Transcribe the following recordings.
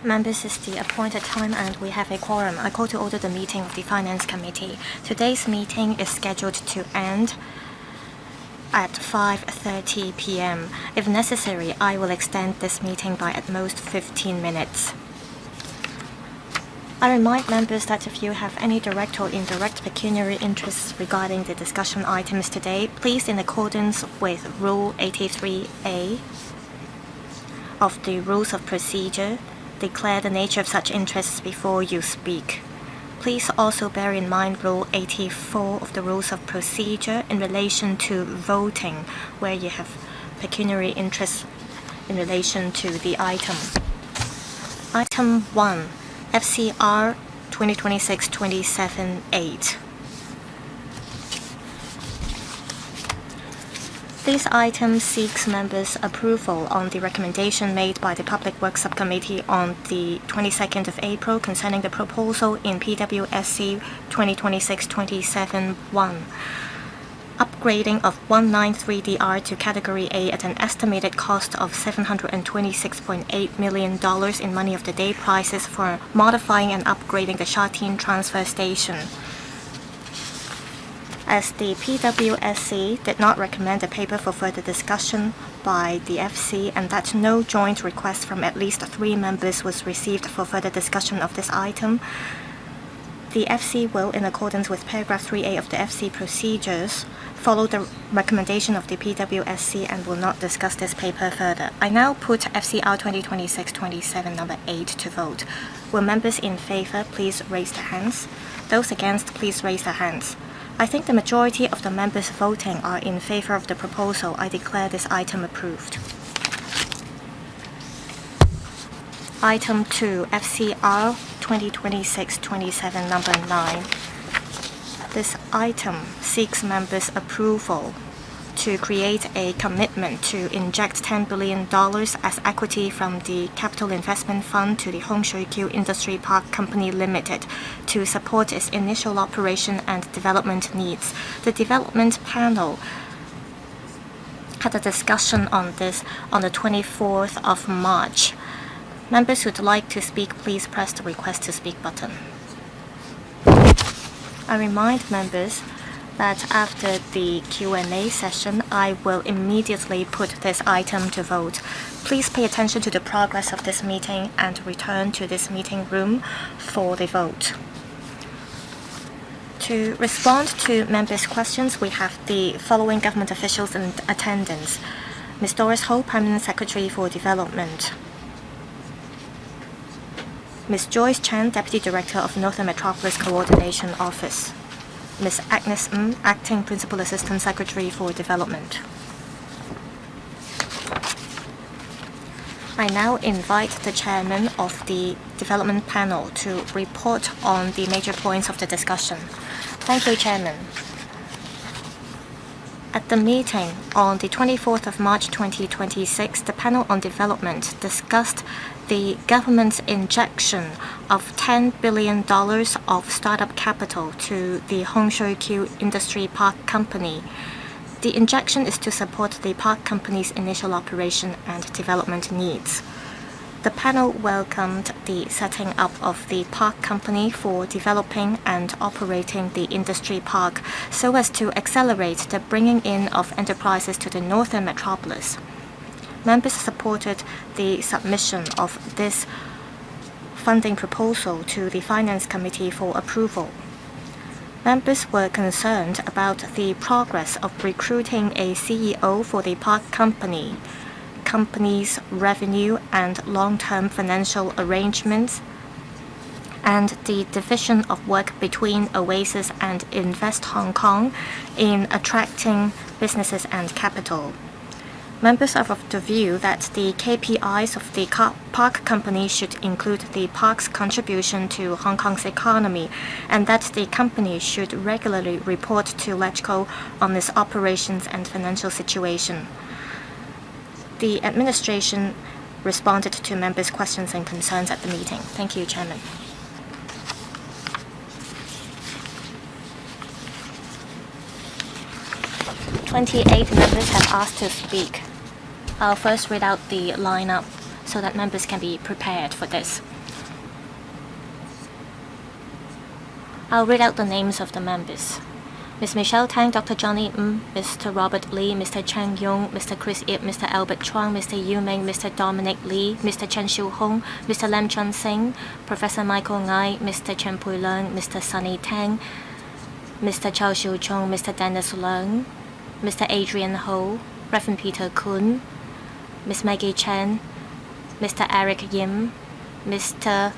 Members, it's the appointed time and we have a quorum. I call to order the meeting of the Finance Committee. Today's meeting is scheduled to end at 5:30 p.m. If necessary, I will extend this meeting by at most 15 minutes. I remind members that if you have any direct or indirect pecuniary interests regarding the discussion items today, please, in accordance with Rule 83A of the Rules of Procedure, declare the nature of such interests before you speak. Please also bear in mind Rule 84 of the Rules of Procedure in relation to voting, where you have pecuniary interests in relation to the item. Item 1, FCR 2026-27-8. This item seeks members' approval on the recommendation made by the Public Works Subcommittee on the 22nd of April concerning the proposal in PWSC 2026-27-1, upgrading of 193DR to Category A at an estimated cost of $726.8 million in money of the day prices for modifying and upgrading the Sha Tin Transfer Station. As the PWSC did not recommend a paper for further discussion by the FC and that no joint request from at least 3 members was received for further discussion of this item, the FC will, in accordance with paragraph 3A of the FC procedures, follow the recommendation of the PWSC and will not discuss this paper further. I now put FCR 2026-27 number 8 to vote. Will members in favor please raise their hands? Those against please raise their hands. I think the majority of the members voting are in favor of the proposal. I declare this item approved. Item 2, FCR 2026-27 number 9. This item seeks members' approval to create a commitment to inject $10 billion as equity from the Capital Investment Fund to the Hong Shui Kiu Industry Park Company Limited to support its initial operation and development needs. The development panel had a discussion on this on the 24th of March. Members who'd like to speak, please press the request to speak button. I remind members that after the Q&A session, I will immediately put this item to vote. Please pay attention to the progress of this meeting and return to this meeting room for the vote. To respond to members' questions, we have the following government officials in attendance. Ms. Doris Ho, Permanent Secretary for Development. Ms. Joyce Chan, Deputy Director of Northern Metropolis Coordination Office. Ms. Agnes Ng, Acting Principal Assistant Secretary for Development. I now invite the Chairman of the Development Panel to report on the major points of the discussion. Thank you, Chairman. At the meeting on the 24th of March 2026, the Panel on Development discussed the government's injection of $10 billion of startup capital to the Hong Shui Kiu Industry Park Company. The injection is to support the park company's initial operation and development needs. The panel welcomed the setting up of the park company for developing and operating the industry park so as to accelerate the bringing in of enterprises to the northern metropolis. Members supported the submission of this funding proposal to the Finance Committee for approval. Members were concerned about the progress of recruiting a CEO for the park company, company's revenue and long-term financial arrangements, and the division of work between Oasis and Invest Hong Kong in attracting businesses and capital. Members are of the view that the KPIs of the park company should include the park's contribution to Hong Kong's economy and that the company should regularly report to LegCo on its operations and financial situation. The administration responded to members' questions and concerns at the meeting. Thank you, Chairman. "28 members have asked to speak. I'll first read out the lineup so that members can be prepared for this. I'll read out the names of the members. Ms. Michelle Tang, Dr. Johnny Mr. Robert Lee, Mr. Chang Yong, Mr. Chris Ip, Mr. Albert Chuang, Mr. Yu Ming, Mr. Dominic Lee, Mr. Chen Xiu Hong, Mr. Lam Chun Sing, Professor Michael Ngai, Mr. Chen Pui Leung, Mr. Sunny Tang, Mr. Chao Xiu Chung, Mr. Dennis Leung, Mr. Adrian Ho, Reverend Peter Kun, Ms. Maggie Chen, Mr. Eric Yim, Mr.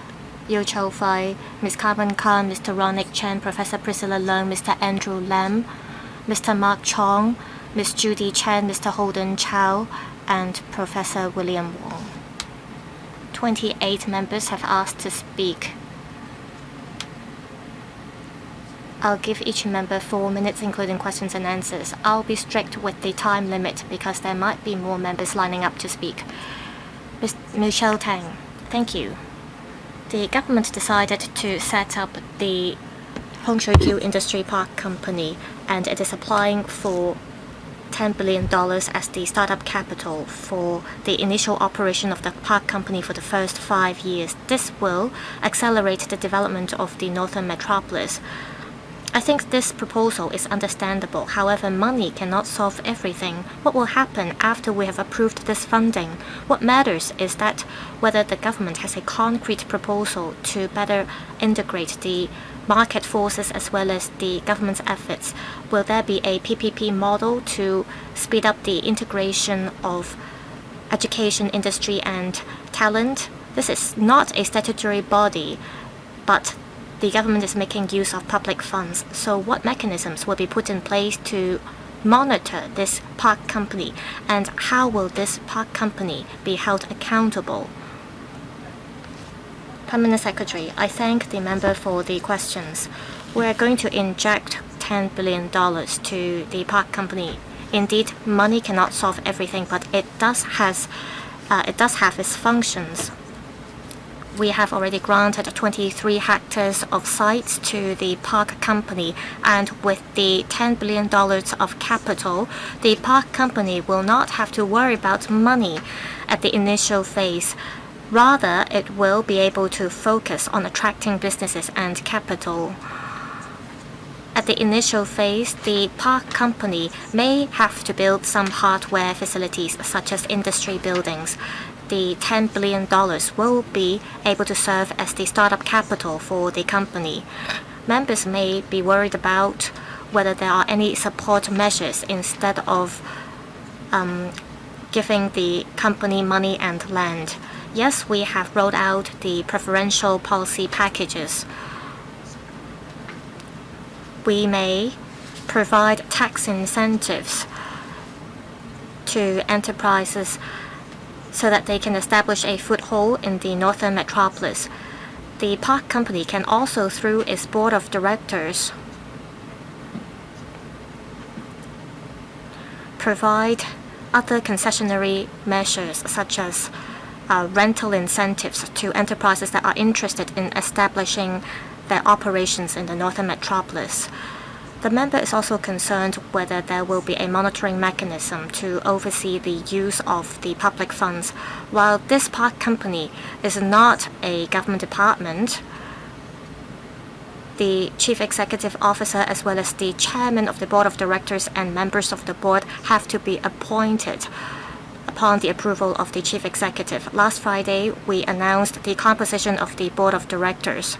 Yu Chou Fai, Ms. Carmen Khan, Mr. Ronick Chen, Professor Priscilla Leung, Mr. Andrew Lam, Mr. Mark Chong, Ms. Judy Chen, Mr. Holden Chow, and Professor William Wong. 28 members have asked to speak. I'll give each member 4 minutes, including questions and answers. I'll be strict with the time limit because there might be more members lining up to speak. Ms. Michelle Tang, thank you. The government decided to set up the Hong Shui Kiu Industry Park Company, and it is applying for $10 billion as the startup capital for the initial operation of the park company for the first 5 years. This will accelerate the development of the northern metropolis. I think this proposal is understandable. However, money cannot solve everything. What will happen after we have approved this funding? What matters is that whether the government has a concrete proposal to better integrate the market forces as well as the government's efforts. Will there be a PPP model to speed up the integration of education, industry, and talent? This is not a statutory body, but the government is making use of public funds. So what mechanisms will be put in place to monitor this park company, and how will this park company be held accountable? Permanent Secretary, I thank the member for the questions. We are going to inject $10 billion to the park company. Indeed, money cannot solve everything, but it does have its functions. We have already granted 23 hectares of sites to the park company, and with the $10 billion of capital, the park company will not have to worry about money at the initial phase. Rather, it will be able to focus on attracting businesses and capital. At the initial phase, the park company may have to build some hardware facilities such as industry buildings. The $10 billion will be able to serve as the startup capital for the company. Members may be worried about whether there are any support measures instead of giving the company money and land. Yes, we have rolled out the preferential policy packages. We may provide tax incentives to enterprises so that they can establish a foothold in the northern metropolis. The park company can also, through its board of directors, provide other concessionary measures such as rental incentives to enterprises that are interested in establishing their operations in the northern metropolis. The member is also concerned whether there will be a monitoring mechanism to oversee the use of the public funds. While this park company is not a government department, the chief executive officer as well as the chairman of the board of directors and members of the board have to be appointed upon the approval of the chief executive. Last Friday, we announced the composition of the board of directors.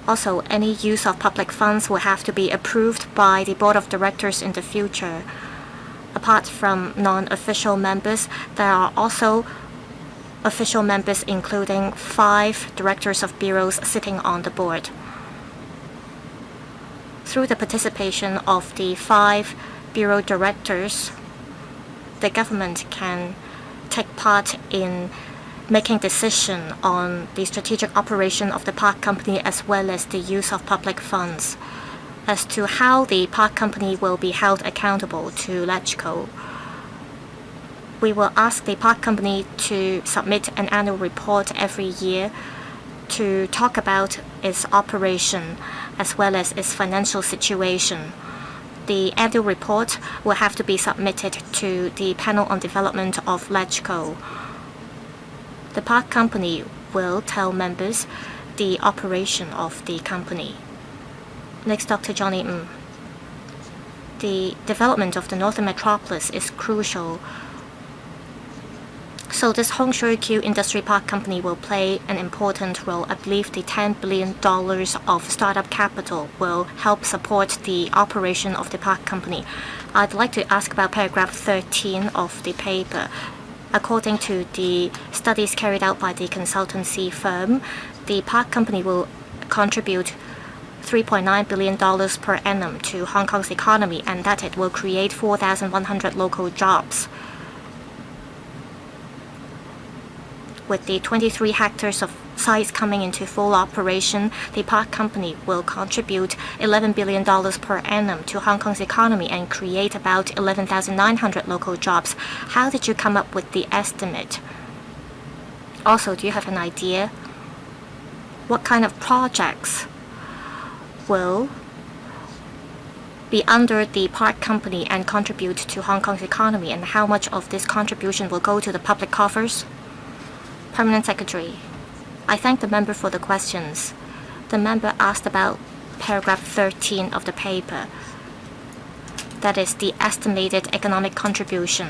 Also, any use of public funds will have to be approved by the board of directors in the future. Apart from non-official members, there are also official members, including 5 directors of bureaus sitting on the board. Through the participation of the 5 bureau directors, the government can take part in making decision on the strategic operation of the park company as well as the use of public funds. As to how the park company will be held accountable to LegCo, we will ask the park company to submit an annual report every year to talk about its operation as well as its financial situation. The annual report will have to be submitted to the panel on development of LegCo. The park company will tell members the operation of the company. Next, Dr. Johnny Ng. The development of the Northern Metropolis is crucial. So this Hongshui-Q Industry Park Company will play an important role. I believe the $10 billion of startup capital will help support the operation of the park company. I'd like to ask about paragraph 13 of the paper. According to the studies carried out by the consultancy firm, the park company will contribute $3.9 billion per annum to Hong Kong's economy, and that it will create 4,100 local jobs. With the 23 hectares of sites coming into full operation, the park company will contribute $11 billion per annum to Hong Kong's economy and create about 11,900 local jobs. How did you come up with the estimate? Also, do you have an idea what kind of projects will be under the park company and contribute to Hong Kong's economy, and how much of this contribution will go to the public coffers? Permanent Secretary. I thank the member for the questions. The member asked about paragraph 13 of the paper. That is the estimated economic contribution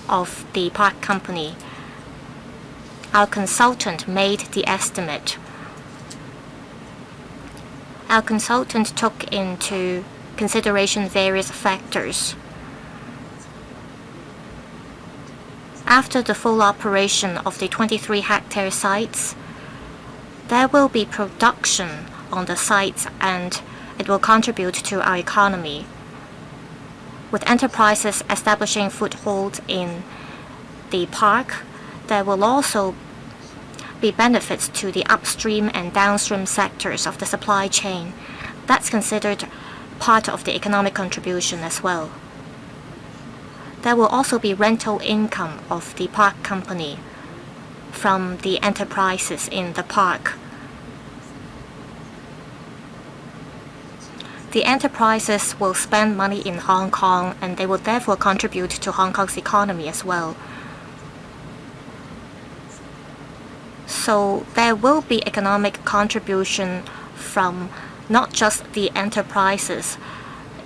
of the park company. Our consultant made the estimate. Our consultant took into consideration various factors. After the full operation of the 23 hectare sites, there will be production on the sites and it will contribute to our economy. With enterprises establishing foothold in the park, there will also be benefits to the upstream and downstream sectors of the supply chain. That's considered part of the economic contribution as well. There will also be rental income of the park company from the enterprises in the park. The enterprises will spend money in Hong Kong and they will therefore contribute to Hong Kong's economy as well. So there will be economic contribution from not just the enterprises.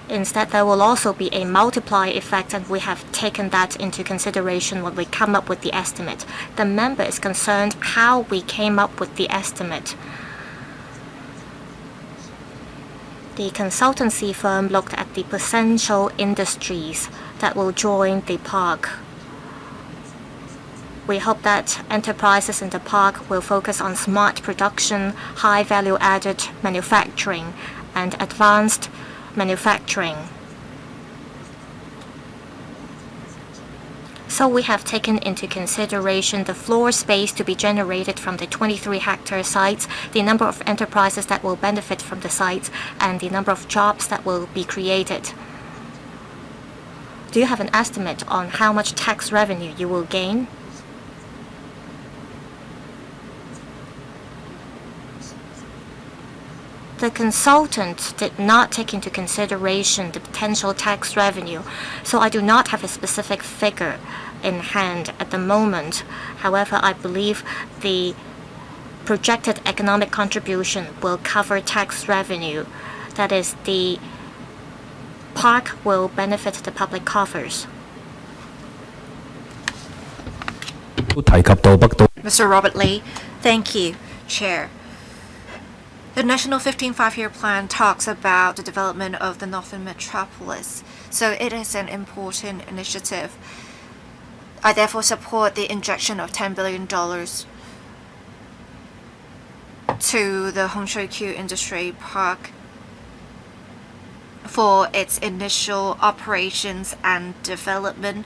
Instead, there will also be a multiplier effect, and we have taken that into consideration when we come up with the estimate. The member is concerned how we came up with the estimate. The consultancy firm looked at the potential industries that will join the park. We hope that enterprises in the park will focus on smart production, high value-added manufacturing, and advanced manufacturing. So we have taken into consideration the floor space to be generated from the 23 hectare sites, the number of enterprises that will benefit from the sites, and the number of jobs that will be created. Do you have an estimate on how much tax revenue you will gain? The consultant did not take into consideration the potential tax revenue, so I do not have a specific figure in hand at the moment. However, I believe the projected economic contribution will cover tax revenue. That is, the park will benefit the public coffers. Mr. Robert Lee, thank you, Chair. The National 15th Five-Year Plan talks about the development of the Northern Metropolis, so it is an important initiative. I therefore support the injection of $10 billion to the Hongshui-Q Industry Park for its initial operations and development.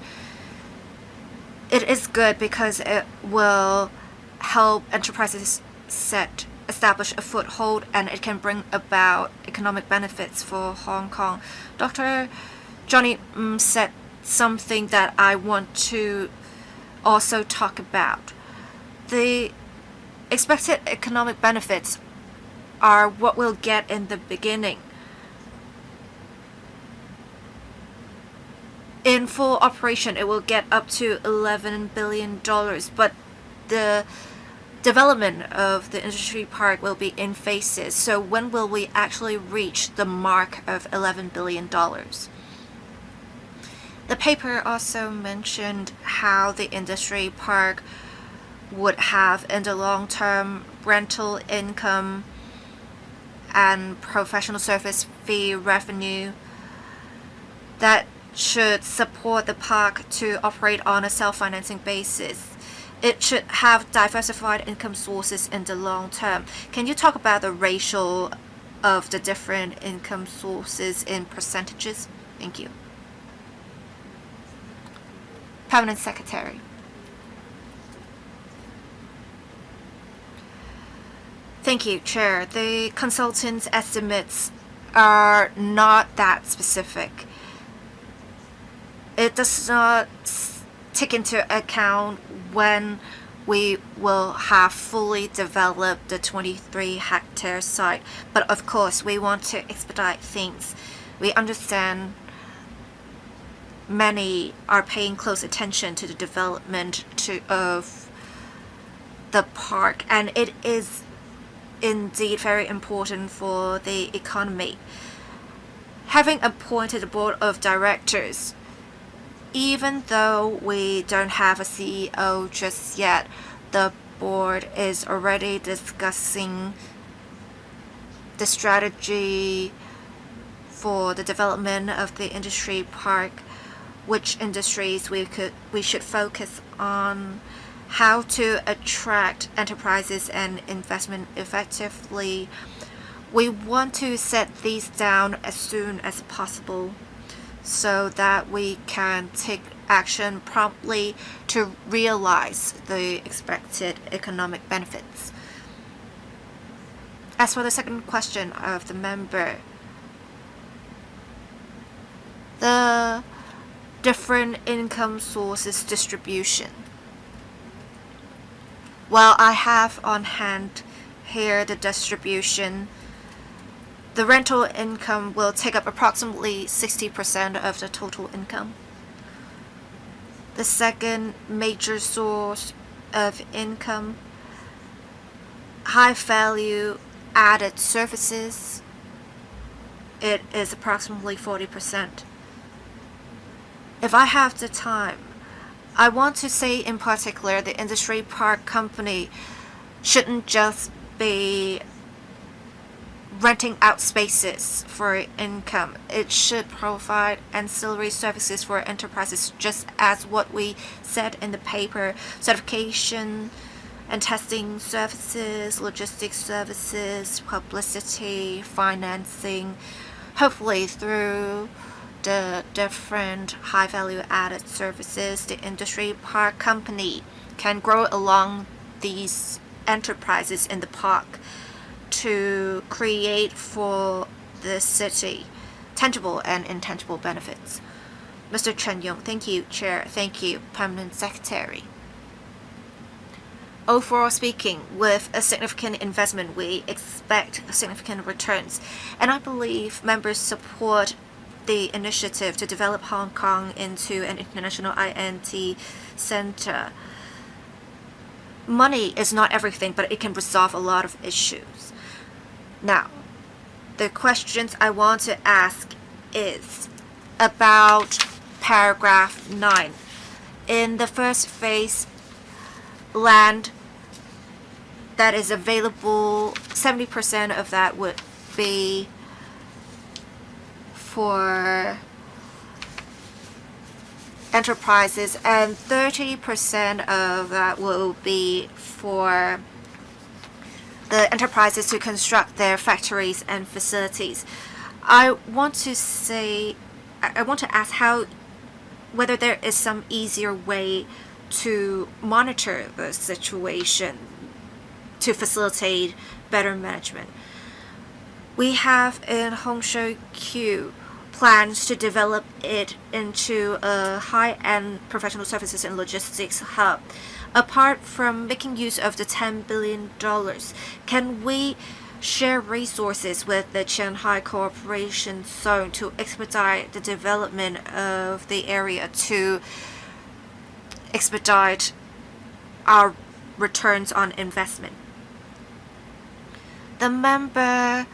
It is good because it will help enterprises establish a foothold, and it can bring about economic benefits for Hong Kong. Dr. Johnny said something that I want to also talk about. The expected economic benefits are what we'll get in the beginning. In full operation, it will get up to $11 billion, but the development of the industry park will be in phases. So when will we actually reach the mark of $11 billion? The paper also mentioned how the industry park would have in the long term rental income and professional service fee revenue that should support the park to operate on a self-financing basis. It should have diversified income sources in the long term. Can you talk about the ratio of the different income sources in percentages? Thank you. Permanent Secretary. Thank you, Chair. The consultant's estimates are not that specific. It does not take into account when we will have fully developed the 23-hectare site. But of course, we want to expedite things. We understand many are paying close attention to the development of the park, and it is indeed very important for the economy. Having appointed a board of directors, even though we don't have a CEO just yet, the board is already discussing the strategy for the development of the industry park, which industries we should focus on, how to attract enterprises and investment effectively. We want to set these down as soon as possible, so that we can take action promptly to realize the expected economic benefits. As for the second question of the member, the different income sources distribution. Well, I have on hand here the distribution. The rental income will take up approximately 60% of the total income. The second major source of income, high value added services, it is approximately 40%. If I have the time, I want to say in particular the industry park company shouldn't just be renting out spaces for income. It should provide ancillary services for enterprises, just as what we said in the paper: certification and testing services, logistics services, publicity, financing. Hopefully through the different high value added services, the industry park company can grow along these enterprises in the park to create for the city tangible and intangible benefits. Mr. Chen Yong, thank you, Chair. Thank you, Permanent Secretary. Overall speaking, with a significant investment, we expect significant returns, and I believe members support the initiative to develop Hong Kong into an international INT center. Money is not everything, but it can resolve a lot of issues. Now, the questions I want to ask is about paragraph 9. In the first phase, land that is available, 70% of that would be for enterprises, and 30% of that will be for the enterprises to construct their factories and facilities. I want to ask whether there is some easier way to monitor the situation to facilitate better management. We have in Hong Shou Q plans to develop it into a high-end professional services and logistics hub. Apart from making use of the $10 billion, can we share resources with the Shanghai Cooperation Zone to expedite the development of the area, to expedite our returns on investment. The member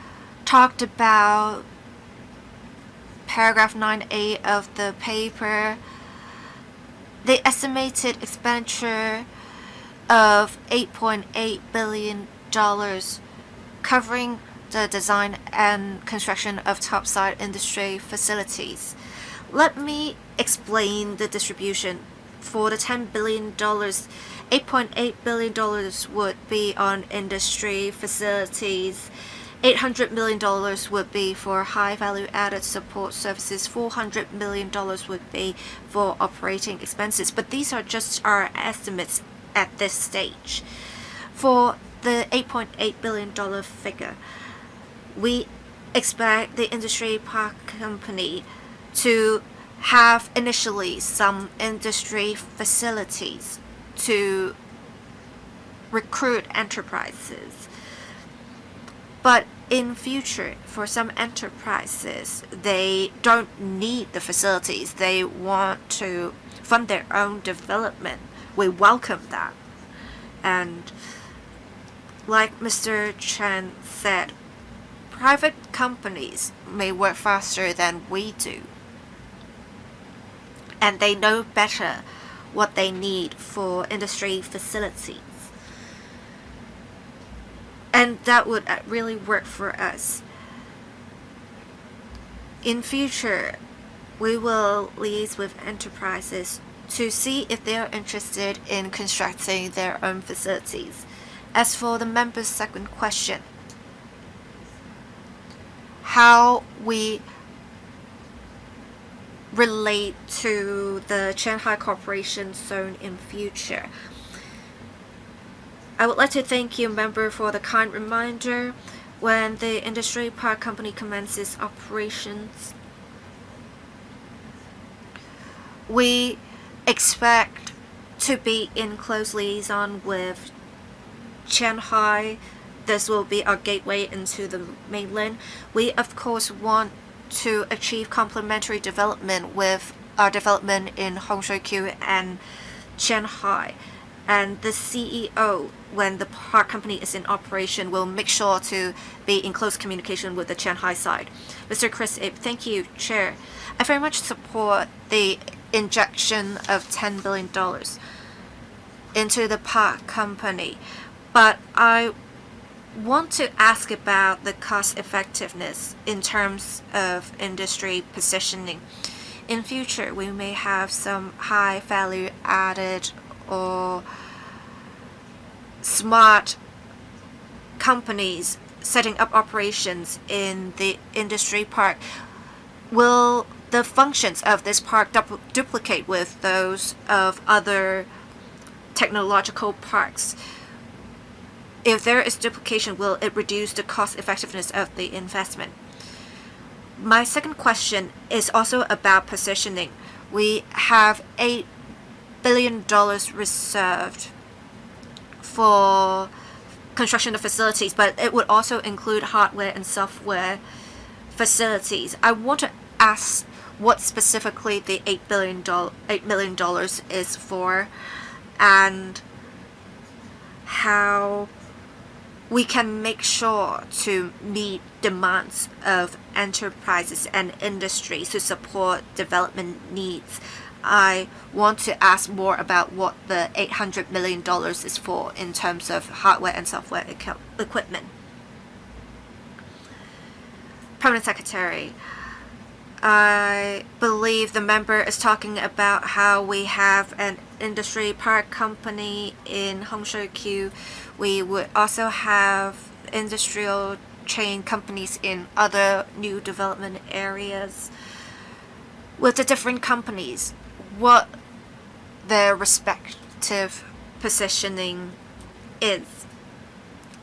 talked about paragraph 9A of the paper. The estimated expenditure of $8.8 billion covering the design and construction of topside industry facilities. Let me explain the distribution. For the $10 billion, $8.8 billion would be on industry facilities, $800 million would be for high value added support services, $400 million would be for operating expenses. But these are just our estimates at this stage. For the $8.8 billion figure, we expect the industry park company to have initially some industry facilities to recruit enterprises. But in future, for some enterprises, they don't need the facilities. They want to fund their own development. We welcome that. And like Mr. Chen said, private companies may work faster than we do. And they know better what they need for industry facilities. And that would really work for us. In future, we will liaise with enterprises to see if they are interested in constructing their own facilities. As for the member's second question, how we relate to the Shanghai Cooperation Zone in future. I would like to thank you, member, for the kind reminder. When the industry park company commences operations, we expect to be in close liaison with Shanghai. This will be our gateway into the mainland. We, of course, want to achieve complementary development with our development in Hongshui-Q and Shanghai. And the CEO, when the park company is in operation, will make sure to be in close communication with the Shanghai side. Mr. Chris Ip, thank you, Chair. I very much support the injection of $10 billion into the park company, but I want to ask about the cost effectiveness in terms of industry positioning. In future, we may have some high value added or smart companies setting up operations in the industry park. Will the functions of this park duplicate with those of other technological parks? If there is duplication, will it reduce the cost effectiveness of the investment? My second question is also about positioning. We have $8 billion reserved for construction of facilities, but it would also include hardware and software facilities. I want to ask what specifically the $8 million is for, and how we can make sure to meet demands of enterprises and industries to support development needs. I want to ask more about what the $800 million is for in terms of hardware and software equipment. Permanent Secretary, I believe the member is talking about how we have an industry park company in Hongshui-Q. We would also have industrial chain companies in other new development areas. With the different companies, what their respective positioning is.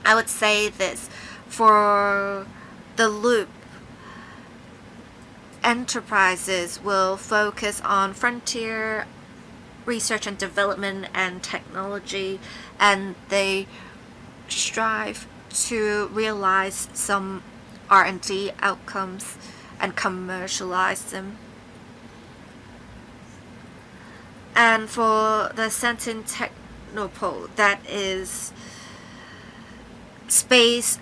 I would say this: for the loop, enterprises will focus on frontier research and development and technology, and they strive to realize some R&D outcomes and commercialize them. And for the Sha Tin monopole, that is space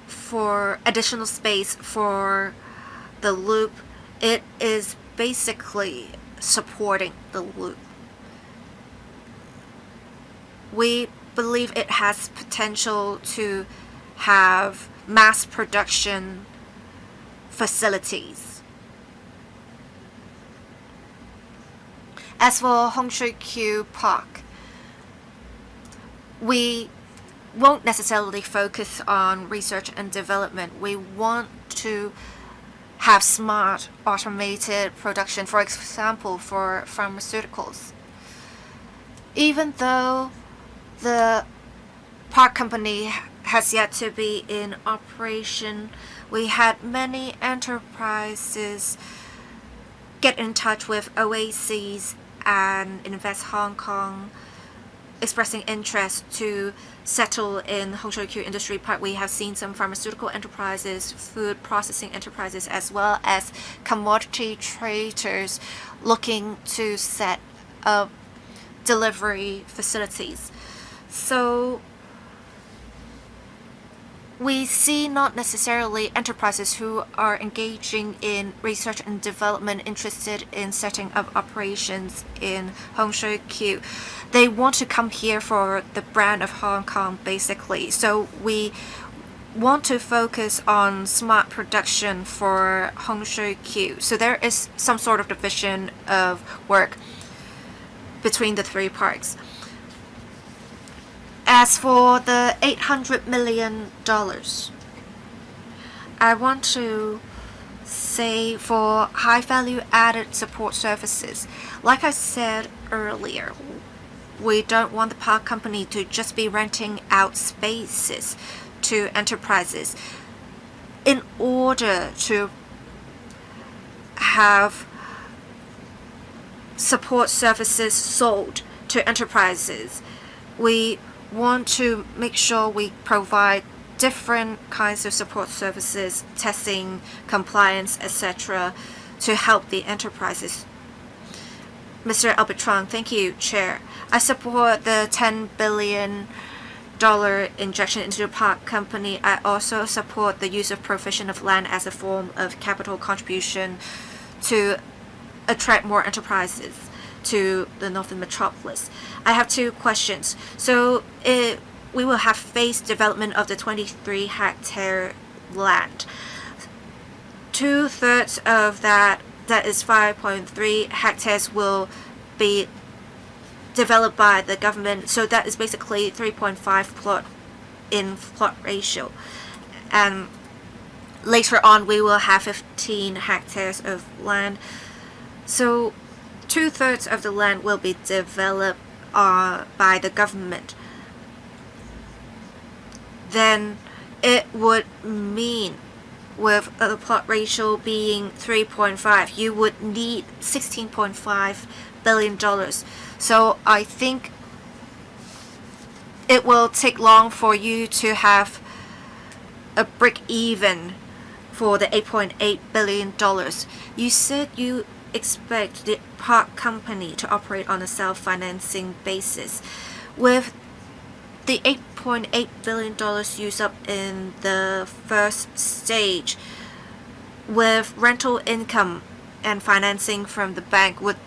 for additional space for the loop. It is basically supporting the loop. We believe it has potential to have mass production facilities. As for Hongshui-Q Park, we won't necessarily focus on research and development. We want to have smart automated production, for example, for pharmaceuticals. Even though the park company has yet to be in operation, we had many enterprises get in touch with OACs and Invest Hong Kong, expressing interest to settle in Hongshui-Q Industry Park. We have seen some pharmaceutical enterprises, food processing enterprises, as well as commodity traders looking to set up delivery facilities. So we see not necessarily enterprises who are engaging in research and development interested in setting up operations in Hongshui-Q. They want to come here for the brand of Hong Kong, basically. So we want to focus on smart production for Hongshui-Q. So there is some sort of division of work between the three parks. As for the $800 million, I want to say for high value added support services, like I said earlier, we don't want the park company to just be renting out spaces to enterprises. In order to have support services sold to enterprises, we want to make sure we provide different kinds of support services, testing, compliance, etc., to help the enterprises. Mr. Albert Trong, thank you, Chair. I support the $10 billion injection into the park company. I also support the use of provision of land as a form of capital contribution to attract more enterprises to the Northern Metropolis. I have two questions. So we will have phased development of the 23-hectare land. 2/3 of that is 5.3 hectares, will be developed by the government. So that is basically 3.5 plot in plot ratio. And later on, we will have 15 hectares of land. So 2/3 of the land will be developed by the government. Then it would mean, with the plot ratio being 3.5, you would need $16.5 billion. So I think it will take long for you to have a break even for the $8.8 billion. You said you expect the park company to operate on a self-financing basis. With the $8.8 billion used up in the first stage, with rental income and financing from the bank, would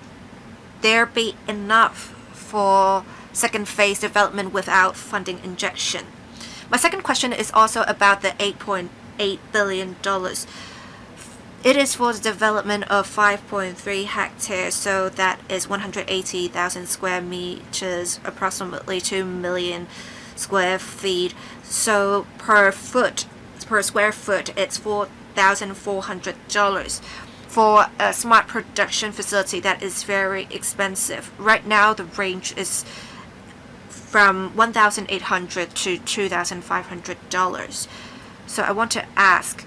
there be enough for second phase development without funding injection? My second question is also about the $8.8 billion. It is for the development of 5.3 hectares, so that is 180,000 square meters, approximately 2 million square feet. So per square foot, it's $4,400. For a smart production facility, that is very expensive. Right now, the range is from $1,800 to $2,500. So I want to ask,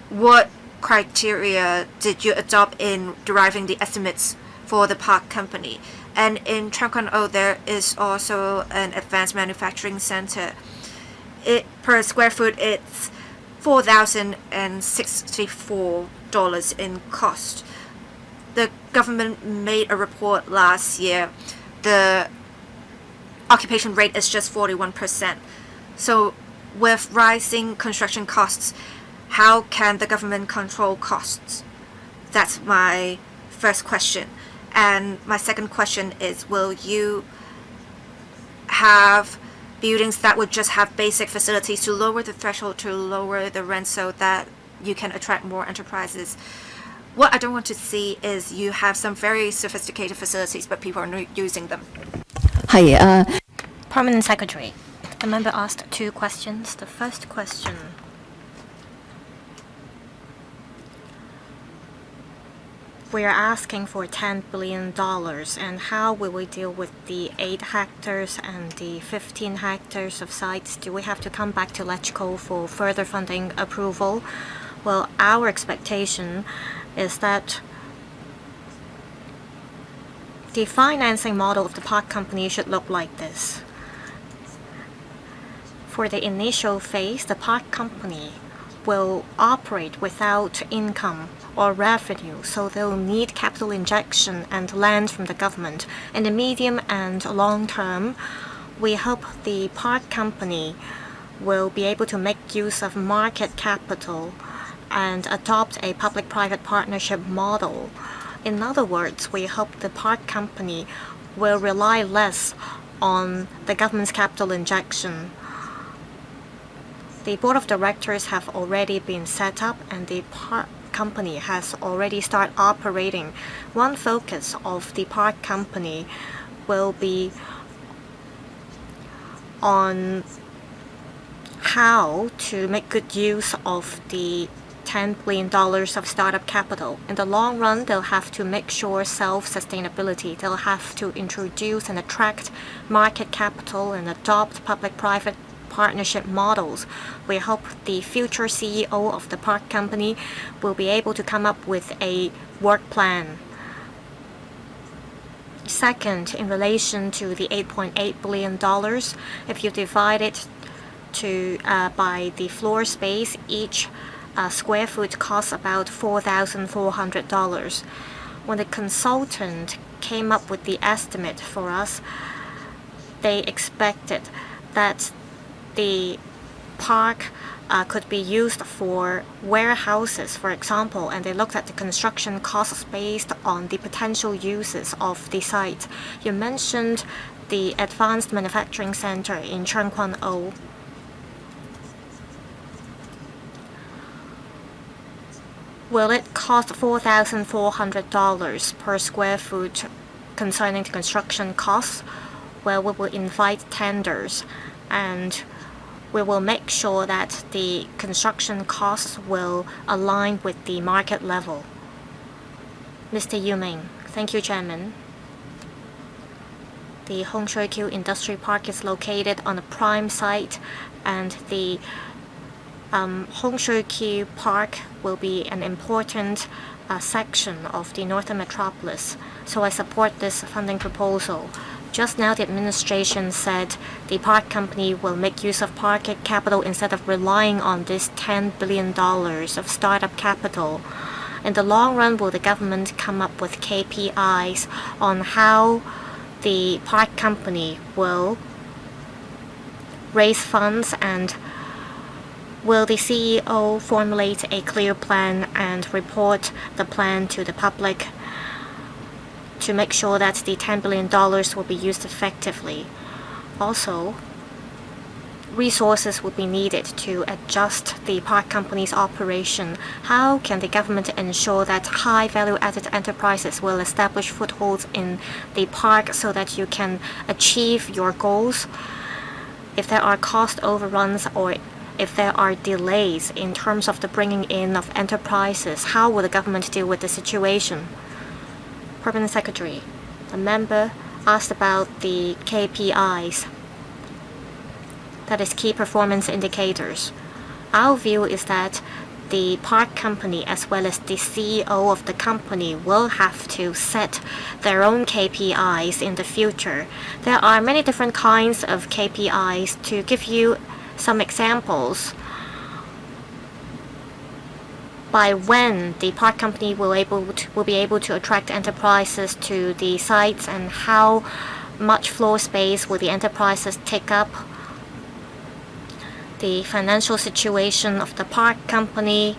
what criteria did you adopt in deriving the estimates for the park company? And in Tseung Kwan O, there is also an advanced manufacturing center. Per square foot, it's $4,064 in cost. The government made a report last year. The occupation rate is just 41%. So with rising construction costs, how can the government control costs? That's my first question. And my second question is, will you have buildings that would just have basic facilities to lower the threshold, to lower the rent so that you can attract more enterprises? What I don't want to see is you have some very sophisticated facilities, but people are not using them. Hi, Permanent Secretary, the member asked 2 questions. The first question: we are asking for $10 billion, and how will we deal with the 8 hectares and the 15 hectares of sites? Do we have to come back to LegCo for further funding approval? Well, our expectation is that the financing model of the park company should look like this. For the initial phase, the park company will operate without income or revenue, so they'll need capital injection and land from the government. In the medium and long term, we hope the park company will be able to make use of market capital and adopt a public-private partnership model. In other words, we hope the park company will rely less on the government's capital injection. The board of directors have already been set up, and the park company has already started operating. One focus of the park company will be on how to make good use of the $10 billion of startup capital. In the long run, they'll have to make sure self-sustainability. They'll have to introduce and attract market capital and adopt public-private partnership models. We hope the future CEO of the park company will be able to come up with a work plan. Second, in relation to the $8.8 billion, if you divide it by the floor space, each square foot costs about $4,400. When the consultant came up with the estimate for us, they expected that the park could be used for warehouses, for example, and they looked at the construction costs based on the potential uses of the site. You mentioned the Advanced Manufacturing Center in Cheung Kwan O. Will it cost $4,400 per square foot concerning the construction costs? Well, we will invite tenders, and we will make sure that the construction costs will align with the market level. Mr. Yu Ming. Thank you, Chairman. The Hong Shui Kiu Industry Park is located on a prime site, and the Hong Shui Kiu Park will be an important section of the Northern Metropolis, so I support this funding proposal. Just now, the administration said the park company will make use of market capital instead of relying on this $10 billion of startup capital. In the long run, will the government come up with KPIs on how the park company will raise funds, and will the CEO formulate a clear plan and report the plan to the public to make sure that the $10 billion will be used effectively? Also, resources will be needed to adjust the park company's operation. How can the government ensure that high value-added enterprises will establish footholds in the park so that you can achieve your goals? If there are cost overruns or if there are delays in terms of the bringing in of enterprises, how will the government deal with the situation? Permanent Secretary, the member asked about the KPIs, that is key performance indicators. Our view is that the park company as well as the CEO of the company will have to set their own KPIs in the future. There are many different kinds of KPIs. To give you some examples, by when the park company will be able to attract enterprises to the sites, and how much floor space will the enterprises take up? The financial situation of the park company.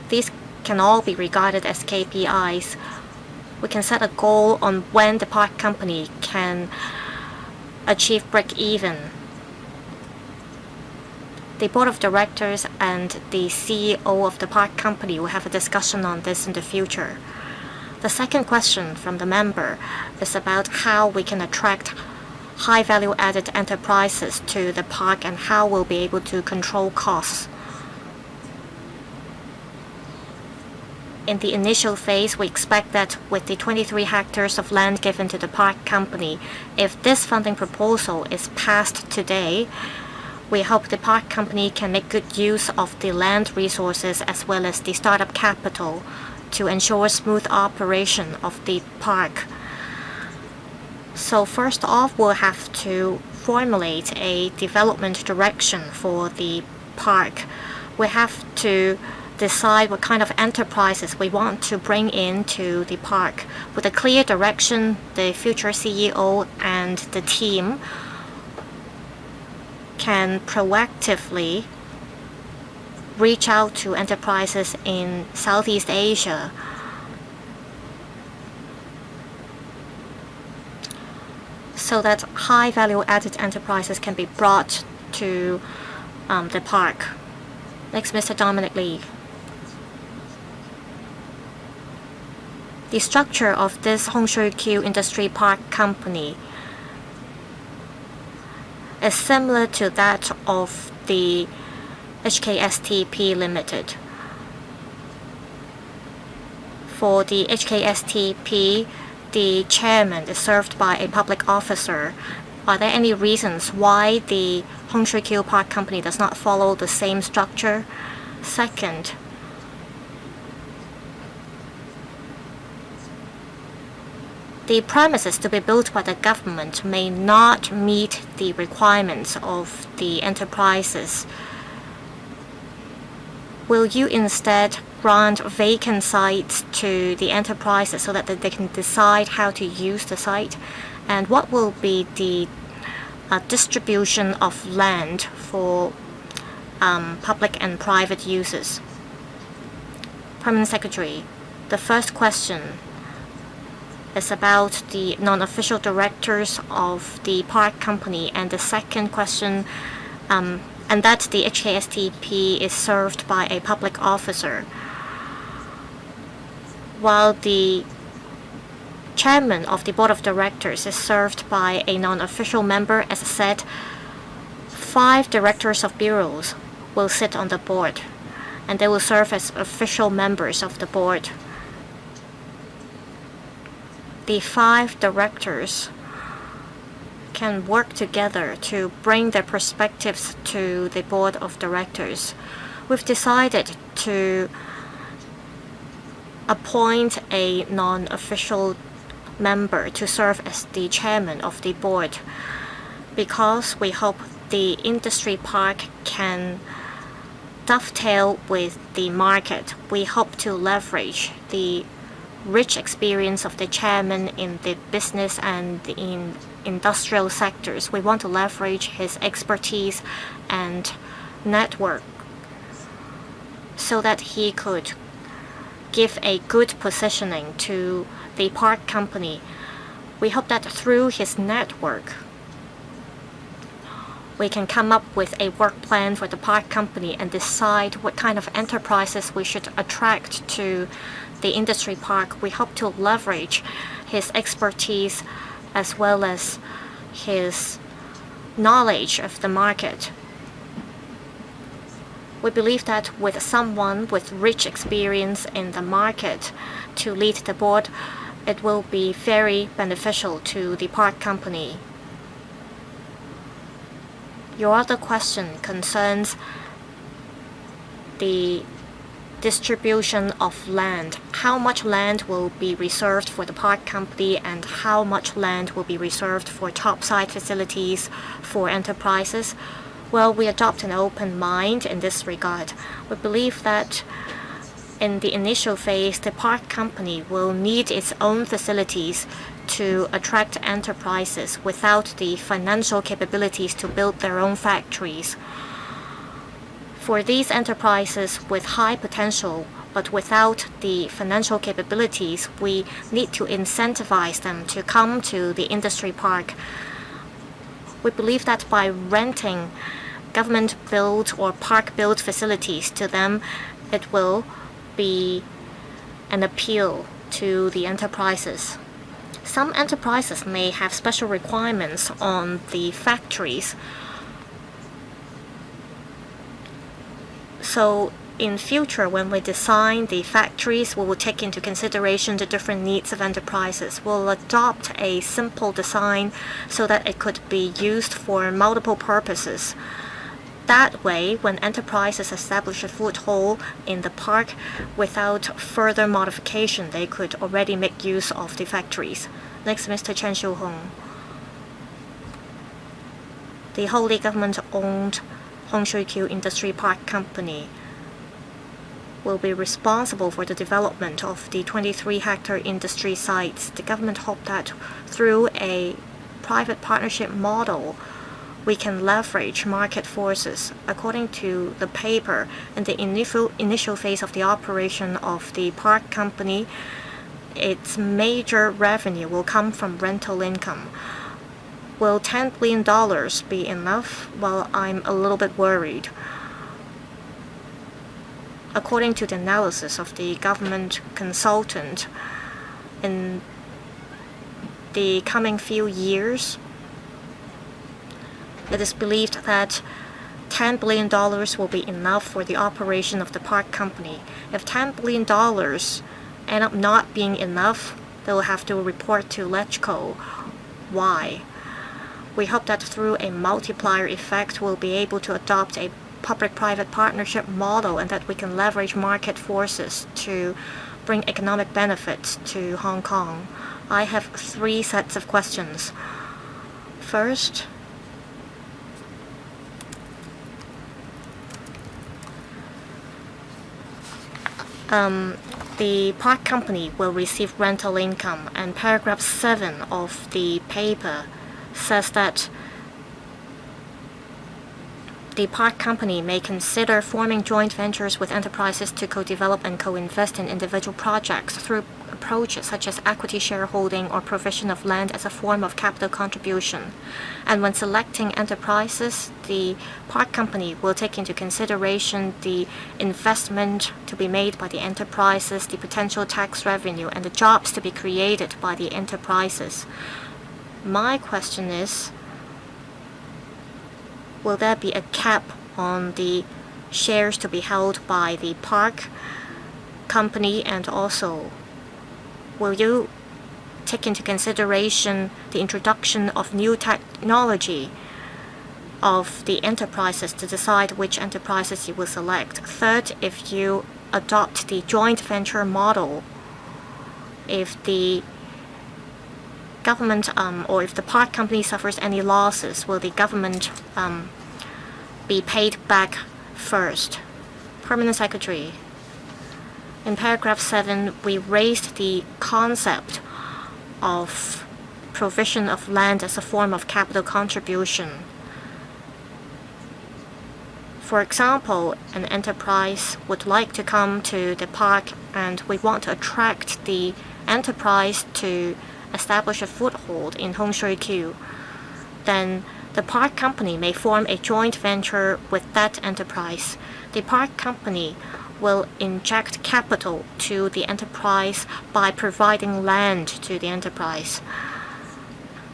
These can all be regarded as KPIs. We can set a goal on when the park company can achieve break-even. The board of directors and the CEO of the park company will have a discussion on this in the future. The second question from the member is about how we can attract high value-added enterprises to the park and how we'll be able to control costs. In the initial phase, we expect that with the 23 hectares of land given to the park company, if this funding proposal is passed today, we hope the park company can make good use of the land resources as well as the startup capital to ensure smooth operation of the park. So first off, we'll have to formulate a development direction for the park. We have to decide what kind of enterprises we want to bring into the park. With a clear direction, the future CEO and the team can proactively reach out to enterprises in Southeast Asia. So that high value-added enterprises can be brought to the park. Next, Mr. Dominic Lee. The structure of this Hongshui-Q Industry Park Company is similar to that of the HKSTP Limited. For the HKSTP, the chairman is served by a public officer. Are there any reasons why the Hongshui-Q Park Company does not follow the same structure? Second, the premises to be built by the government may not meet the requirements of the enterprises. Will you instead grant vacant sites to the enterprises so that they can decide how to use the site? And what will be the distribution of land for public and private uses? Permanent Secretary, the first question is about the non-official directors of the park company, and the second question, and that the HKSTP is served by a public officer, while the chairman of the board of directors is served by a non-official member. As I said, 5 directors of bureaus will sit on the board, and they will serve as official members of the board. The 5 directors can work together to bring their perspectives to the board of directors. We've decided to appoint a non-official member to serve as the chairman of the board because we hope the industry park can dovetail with the market. We hope to leverage the rich experience of the chairman in the business and in industrial sectors. We want to leverage his expertise and network so that he could give a good positioning to the park company. We hope that through his network, we can come up with a work plan for the park company and decide what kind of enterprises we should attract to the industry park. We hope to leverage his expertise as well as his knowledge of the market. We believe that with someone with rich experience in the market to lead the board, it will be very beneficial to the park company. Your other question concerns the distribution of land. How much land will be reserved for the park company and how much land will be reserved for topside facilities for enterprises? Well, we adopt an open mind in this regard. We believe that in the initial phase, the park company will need its own facilities to attract enterprises without the financial capabilities to build their own factories. For these enterprises with high potential but without the financial capabilities, we need to incentivize them to come to the industry park. We believe that by renting government-built or park-built facilities to them, it will be an appeal to the enterprises. Some enterprises may have special requirements on the factories. So in future, when we design the factories, we will take into consideration the different needs of enterprises. We'll adopt a simple design so that it could be used for multiple purposes. That way, when enterprises establish a foothold in the park without further modification, they could already make use of the factories. Next, Mr. Chen Xiu-hong. The wholly government-owned Hung Shui Kiu Industry Park Company will be responsible for the development of the 23-hectare industry sites. The government hoped that through a private partnership model, we can leverage market forces. According to the paper, in the initial phase of the operation of the park company, its major revenue will come from rental income. Will $10 billion be enough? Well, I'm a little bit worried. According to the analysis of the government consultant, in the coming few years, it is believed that $10 billion will be enough for the operation of the park company. If $10 billion end up not being enough, they will have to report to LegCo. Why? We hope that through a multiplier effect, we'll be able to adopt a public-private partnership model and that we can leverage market forces to bring economic benefits to Hong Kong. I have 3 sets of questions. First, the park company will receive rental income, and paragraph 7 of the paper says that the park company may consider forming joint ventures with enterprises to co-develop and co-invest in individual projects through approaches such as equity shareholding or provision of land as a form of capital contribution. And when selecting enterprises, the park company will take into consideration the investment to be made by the enterprises, the potential tax revenue, and the jobs to be created by the enterprises. My question is, will there be a cap on the shares to be held by the park company, and also will you take into consideration the introduction of new technology of the enterprises to decide which enterprises you will select? Third, if you adopt the joint venture model, if the government or if the park company suffers any losses, will the government be paid back first? Permanent Secretary, in paragraph 7, we raised the concept of provision of land as a form of capital contribution. For example, an enterprise would like to come to the park and we want to attract the enterprise to establish a foothold in Hung Shui Kiu. Then the park company may form a joint venture with that enterprise. The park company will inject capital to the enterprise by providing land to the enterprise.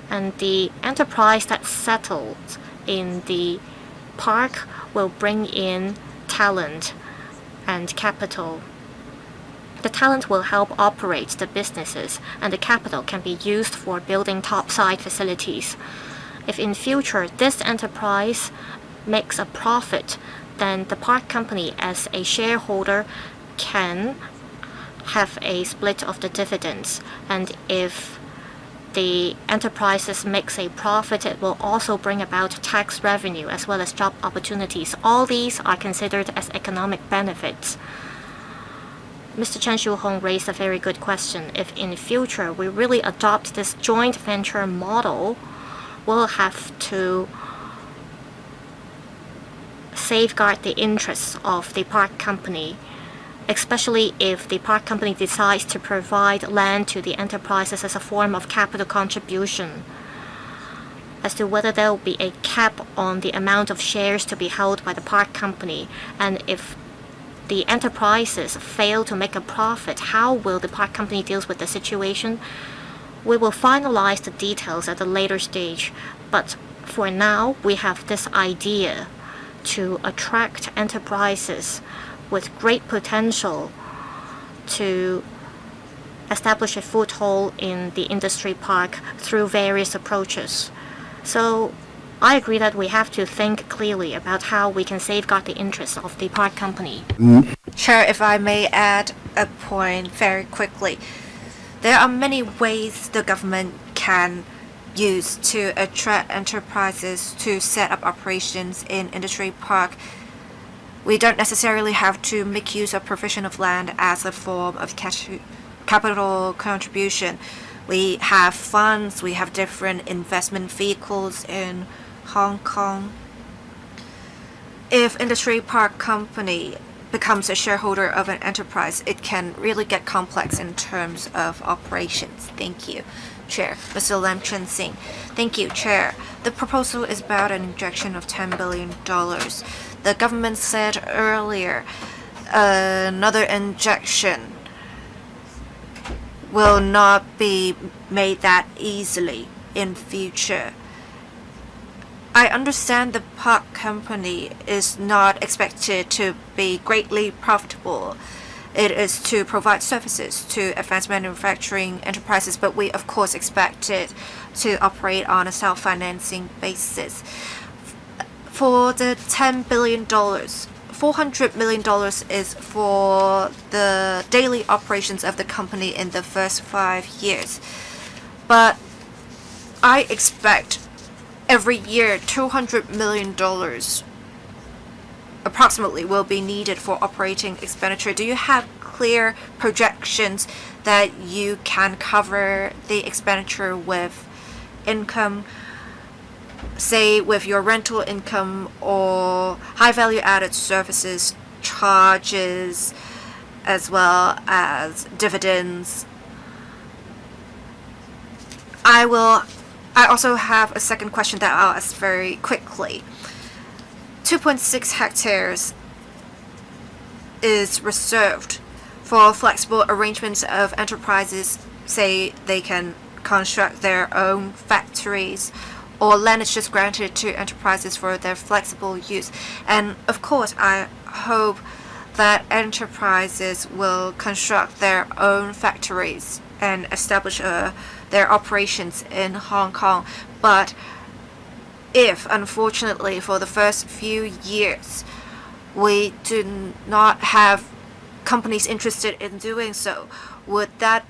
And the enterprise that settles in the park will bring in talent and capital. The talent will help operate the businesses, and the capital can be used for building topside facilities. If in future this enterprise makes a profit, then the park company as a shareholder can have a split of the dividends. And if the enterprises makes a profit, it will also bring about tax revenue as well as job opportunities. All these are considered as economic benefits. Mr. Chen Shu-hong raised a very good question. If in the future we really adopt this joint venture model, we'll have to safeguard the interests of the park company, especially if the park company decides to provide land to the enterprises as a form of capital contribution. As to whether there will be a cap on the amount of shares to be held by the park company, and if the enterprises fail to make a profit, how will the park company deal with the situation? We will finalize the details at a later stage, but for now, we have this idea to attract enterprises with great potential to establish a foothold in the industry park through various approaches. So I agree that we have to think clearly about how we can safeguard the interests of the park company. Chair, if I may add a point very quickly. There are many ways the government can use to attract enterprises to set up operations in industry park. We don't necessarily have to make use of provision of land as a form of capital contribution. We have funds, we have different investment vehicles in Hong Kong. If industry park company becomes a shareholder of an enterprise, it can really get complex in terms of operations. Thank you, Chair. Mr. Lam Chen Sing. Thank you, Chair. The proposal is about an injection of $10 billion. The government said earlier another injection will not be made that easily in future. I understand the park company is not expected to be greatly profitable. It is to provide services to advanced manufacturing enterprises, but we of course expect it to operate on a self-financing basis. For the $10 billion, $400 million is for the daily operations of the company in the first 5 years. But I expect every year $200 million approximately will be needed for operating expenditure. Do you have clear projections that you can cover the expenditure with income, say with your rental income or high value added services charges, as well as dividends? I also have a second question that I'll ask very quickly. 2.6 hectares is reserved for flexible arrangements of enterprises, say they can construct their own factories, or land is just granted to enterprises for their flexible use. And of course, I hope that enterprises will construct their own factories and establish their operations in Hong Kong. But if, unfortunately, for the first few years, we do not have companies interested in doing so, would that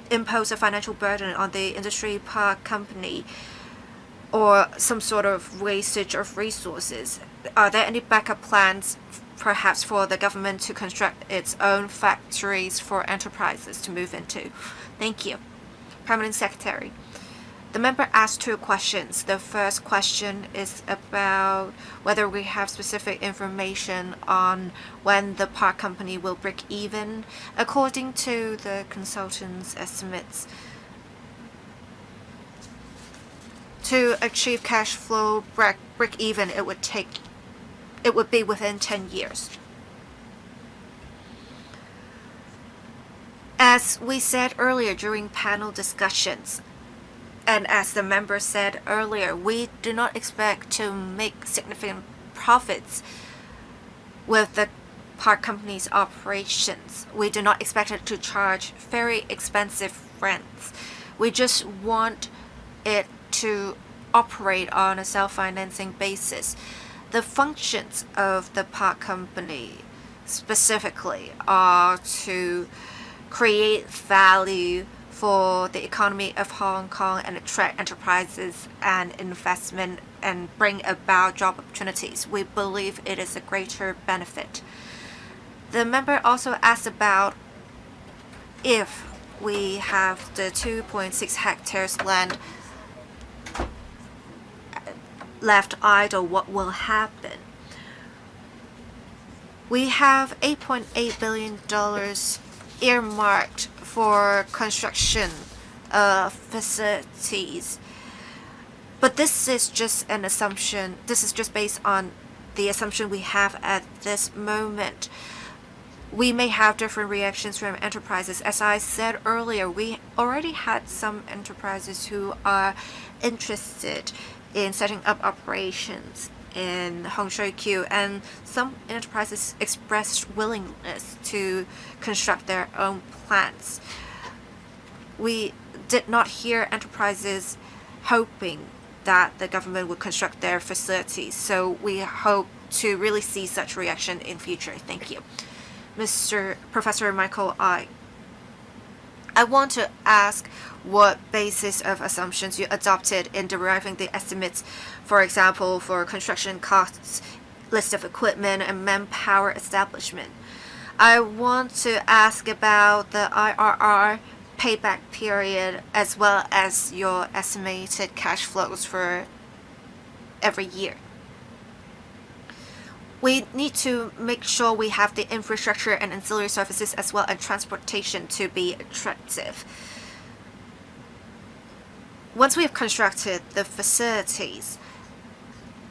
impose a financial burden on the industry park company or some sort of wastage of resources? Are there any backup plans, perhaps for the government to construct its own factories for enterprises to move into? Thank you. Permanent Secretary. The member asked 2 questions. The first question is about whether we have specific information on when the park company will break even. According to the consultant's estimates, to achieve cash flow break even, it would be within 10 years. As we said earlier during panel discussions, and as the member said earlier, we do not expect to make significant profits with the park company's operations. We do not expect it to charge very expensive rents. We just want it to operate on a self-financing basis. The functions of the park company specifically are to create value for the economy of Hong Kong and attract enterprises and investment and bring about job opportunities. We believe it is a greater benefit. The member also asked about if we have the 2.6 hectares land left idle, what will happen? We have $8.8 billion earmarked for construction of facilities. But this is just an assumption. This is just based on the assumption we have at this moment. We may have different reactions from enterprises. As I said earlier, we already had some enterprises who are interested in setting up operations in Hongshui-Q, and some enterprises expressed willingness to construct their own plants. We did not hear enterprises hoping that the government would construct their facilities, so we hope to really see such reaction in future. Thank you. Professor Michael I want to ask what basis of assumptions you adopted in deriving the estimates, for example, for construction costs, list of equipment, and manpower establishment. I want to ask about the IRR payback period as well as your estimated cash flows for every year. We need to make sure we have the infrastructure and ancillary services as well as transportation to be attractive. Once we have constructed the facilities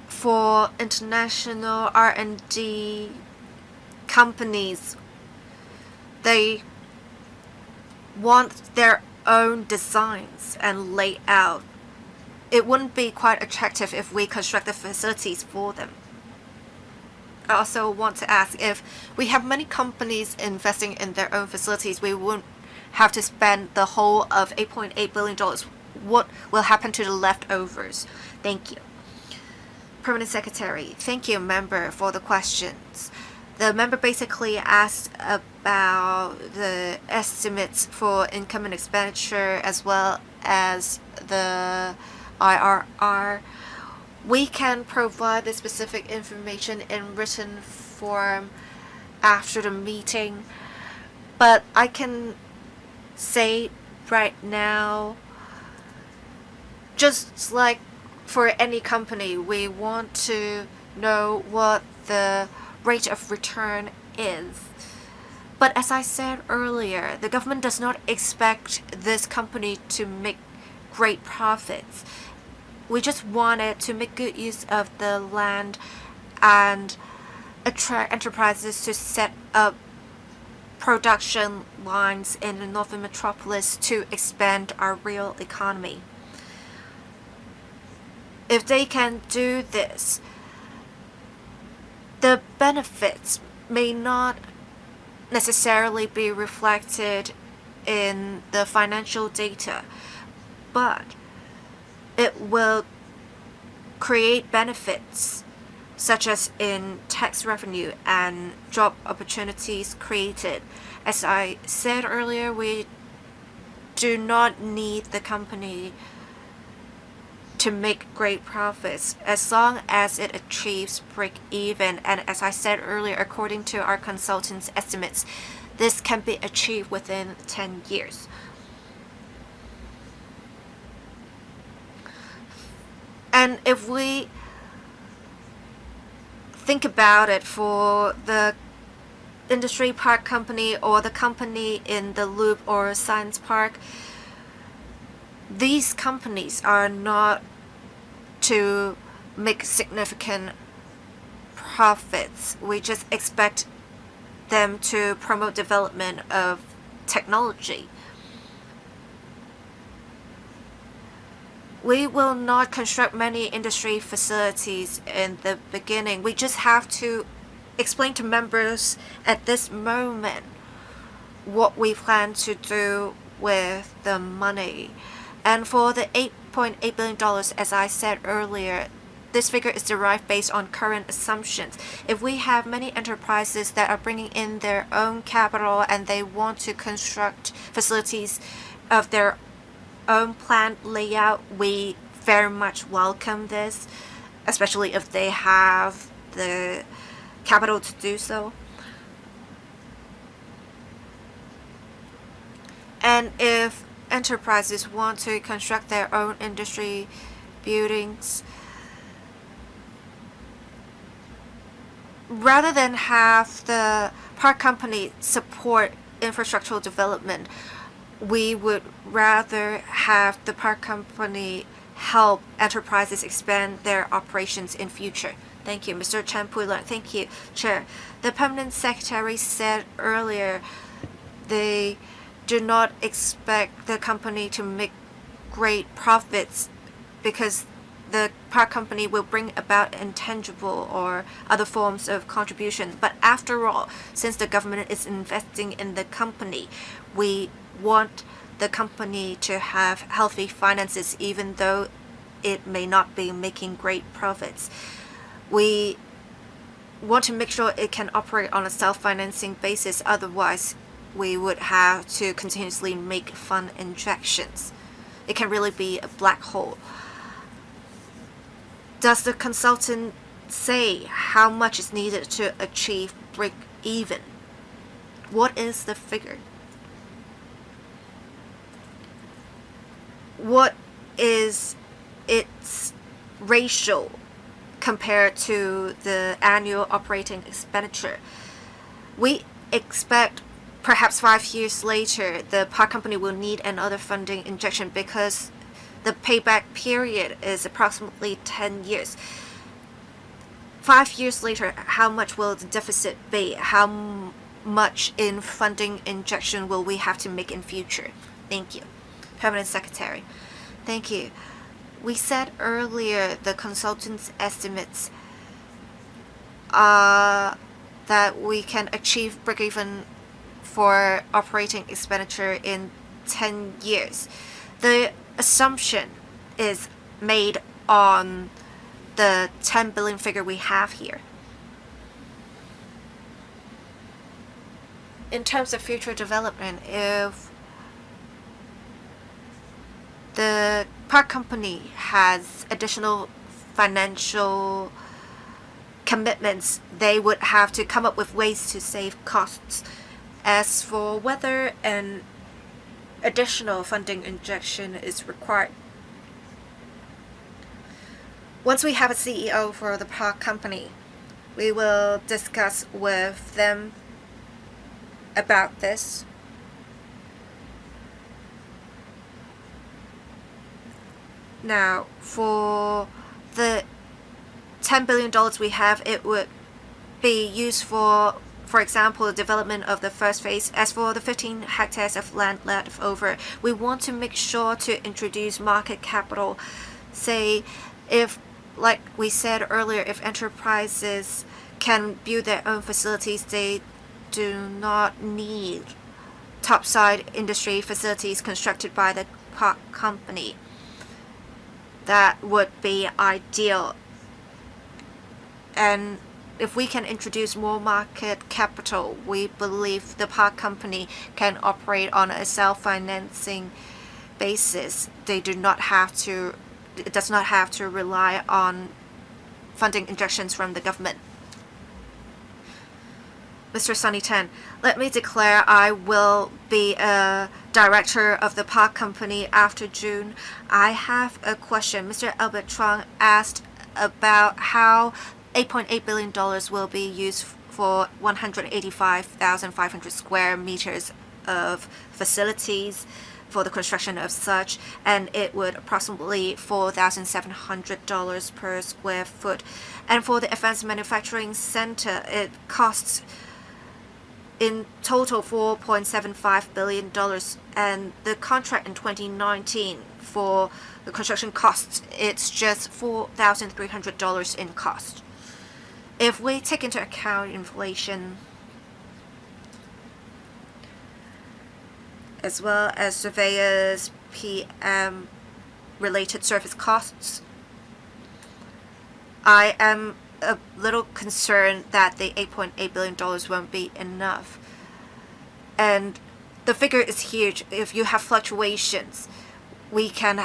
for international R&D companies, they want their own designs and layout. It wouldn't be quite attractive if we construct the facilities for them. I also want to ask, if we have many companies investing in their own facilities, we wouldn't have to spend the whole of $8.8 billion. What will happen to the leftovers? Thank you. Permanent Secretary, thank you, member, for the questions. The member basically asked about the estimates for income and expenditure as well as the IRR. We can provide the specific information in written form after the meeting, but I can say right now, just like for any company, we want to know what the rate of return is. But as I said earlier, the government does not expect this company to make great profits. We just wanted to make good use of the land and attract enterprises to set up production lines in the northern metropolis to expand our real economy. If they can do this, the benefits may not necessarily be reflected in the financial data, but it will create benefits such as in tax revenue and job opportunities created. As I said earlier, we do not need the company to make great profits as long as it achieves break even, and as I said earlier, according to our consultants' estimates, this can be achieved within 10 years. And if we think about it, for the industry park company or the company in the Loop or Science Park, these companies are not to make significant profits. We just expect them to promote development of technology. We will not construct many industry facilities in the beginning. We just have to explain to members at this moment what we plan to do with the money. And for the $8.8 billion, as I said earlier, this figure is derived based on current assumptions. If we have many enterprises that are bringing in their own capital and they want to construct facilities of their own plant layout, we very much welcome this, especially if they have the capital to do so. And if enterprises want to construct their own industry buildings, rather than have the park company support infrastructural development, we would rather have the park company help enterprises expand their operations in future. Thank you, Mr. Chen Puilan. Thank you, Chair. The Permanent Secretary said earlier they do not expect the company to make great profits because the park company will bring about intangible or other forms of contribution. But after all, since the government is investing in the company, we want the company to have healthy finances even though it may not be making great profits. We want to make sure it can operate on a self-financing basis, otherwise we would have to continuously make fund injections. It can really be a black hole. Does the consultant say how much is needed to achieve break even? What is the figure? What is its ratio compared to the annual operating expenditure? We expect perhaps 5 years later the park company will need another funding injection because the payback period is approximately 10 years. 5 years later, how much will the deficit be? How much in funding injection will we have to make in future? Thank you. Permanent Secretary. Thank you. We said earlier the consultant's estimates are that we can achieve break-even for operating expenditure in 10 years. The assumption is made on the 10 billion figure we have here. In terms of future development, if the park company has additional financial commitments, they would have to come up with ways to save costs. As for whether an additional funding injection is required, once we have a CEO for the park company, we will discuss with them about this. Now, for the $10 billion we have, it would be used for example, the development of the first phase. As for the 15 hectares of land left over, we want to make sure to introduce market capital. Say, if, like we said earlier, if enterprises can build their own facilities, they do not need topside industry facilities constructed by the park company. That would be ideal. And if we can introduce more market capital, we believe the park company can operate on a self-financing basis. It does not have to rely on funding injections from the government. Mr. Sunny Tan, let me declare I will be a director of the park company after June. I have a question. Mr. Albert Chuang asked about how $8.8 billion will be used for 185,500 square meters of facilities for the construction of such, and it would approximately $4,700 per square foot. And for the advanced manufacturing center, it costs in total $4.75 billion, and the contract in 2019 for the construction costs, it's just $4,300 in cost. If we take into account inflation as well as surveyors, PM related service costs, I am a little concerned that the $8.8 billion won't be enough. And the figure is huge. If you have fluctuations, we can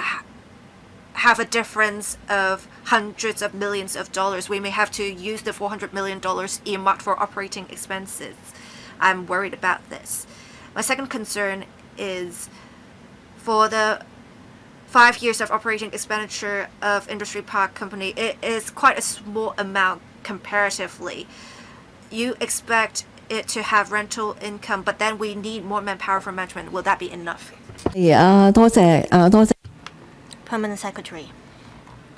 have a difference of hundreds of millions of dollars. We may have to use the $400 million earmarked for operating expenses. I'm worried about this. My second concern is for the 5 years of operating expenditure of Industry Park Company, it is quite a small amount comparatively. You expect it to have rental income, but then we need more manpower for management. Will that be enough? 多謝 Permanent Secretary.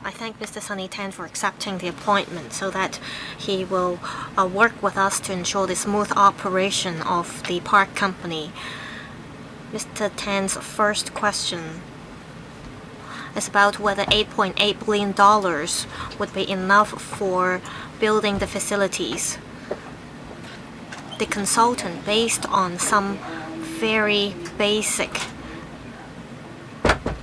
I thank Mr. Sunny Tan for accepting the appointment so that he will work with us to ensure the smooth operation of the park company. Mr. Tan's first question is about whether $8.8 billion would be enough for building the facilities. The consultant, based on some very basic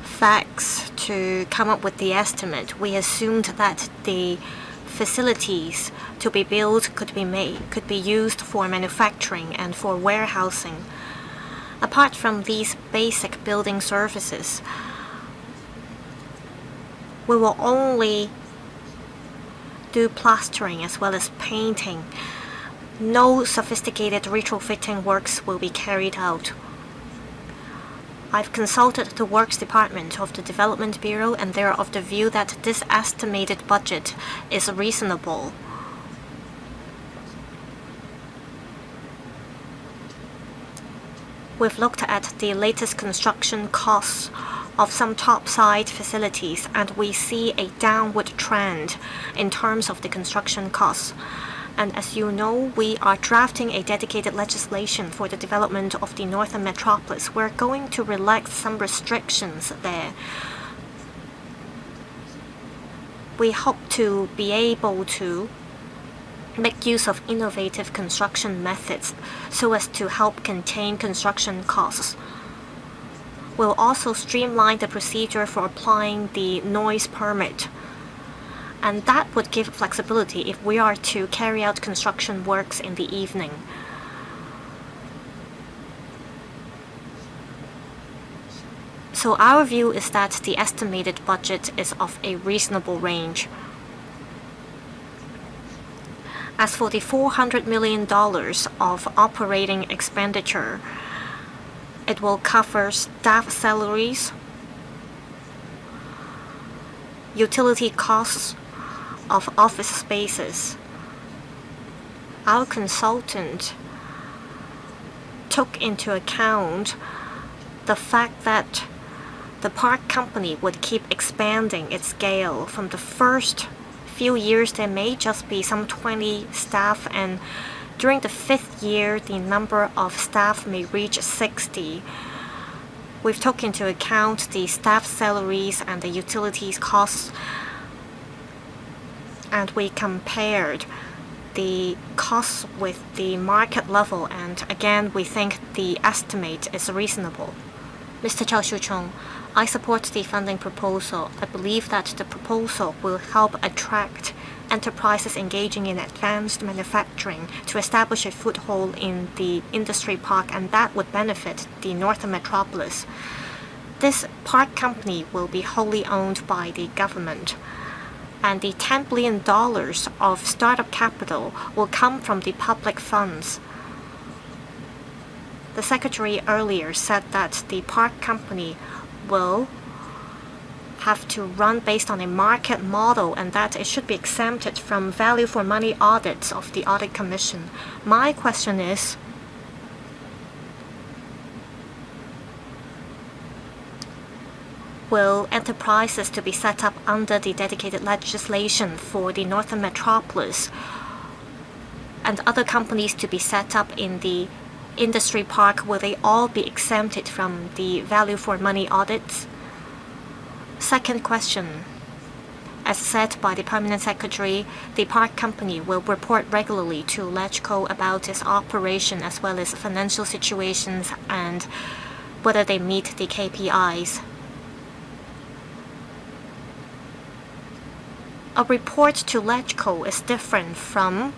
facts to come up with the estimate, we assumed that the facilities to be built could be used for manufacturing and for warehousing. Apart from these basic building services, we will only do plastering as well as painting. No sophisticated retrofitting works will be carried out. I've consulted the Works Department of the Development Bureau, and they're of the view that this estimated budget is reasonable. We've looked at the latest construction costs of some topside facilities, and we see a downward trend in terms of the construction costs. And as you know, we are drafting a dedicated legislation for the development of the Northern Metropolis. We're going to relax some restrictions there. We hope to be able to make use of innovative construction methods so as to help contain construction costs. We'll also streamline the procedure for applying the noise permit. And that would give flexibility if we are to carry out construction works in the evening. So our view is that the estimated budget is of a reasonable range. As for the $400 million of operating expenditure, it will cover staff salaries, utility costs of office spaces. Our consultant took into account the fact that the park company would keep expanding its scale. From the first few years, there may just be some 20 staff, and during the 5th year, the number of staff may reach 60. We've taken into account the staff salaries and the utilities costs, and we compared the costs with the market level, and again, we think the estimate is reasonable. Mr. Chao Shu-chung, I support the funding proposal. I believe that the proposal will help attract enterprises engaging in advanced manufacturing to establish a foothold in the industry park, and that would benefit the Northern Metropolis. This park company will be wholly owned by the government, and the $10 billion of startup capital will come from the public funds. The Secretary earlier said that the park company will have to run based on a market model and that it should be exempted from value for money audits of the Audit Commission. My question is, will enterprises to be set up under the dedicated legislation for the Northern Metropolis and other companies to be set up in the industry park, will they all be exempted from the value for money audits? Second question. As said by the Permanent Secretary, the park company will report regularly to LegCo about its operation as well as financial situations and whether they meet the KPIs. A report to LegCo is different from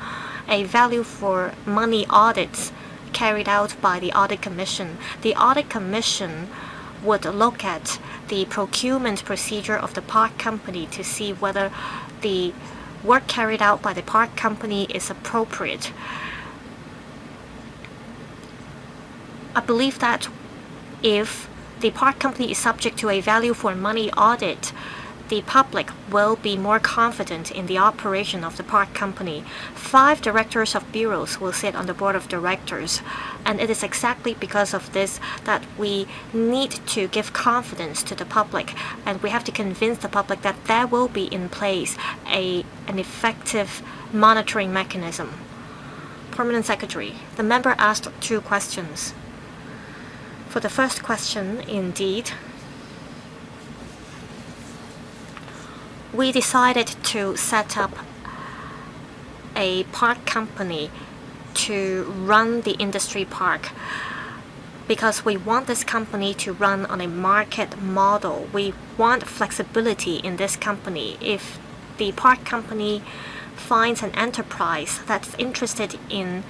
a value for money audits carried out by the Audit Commission. The Audit Commission would look at the procurement procedure of the park company to see whether the work carried out by the park company is appropriate. I believe that if the park company is subject to a value for money audit, the public will be more confident in the operation of the park company. 5 directors of bureaus will sit on the board of directors, and it is exactly because of this that we need to give confidence to the public, and we have to convince the public that there will be in place an effective monitoring mechanism. Permanent Secretary, the member asked 2 questions. For the first question, indeed, we decided to set up a park company to run the industry park because we want this company to run on a market model. We want flexibility in this company. If the park company finds an enterprise that's interested in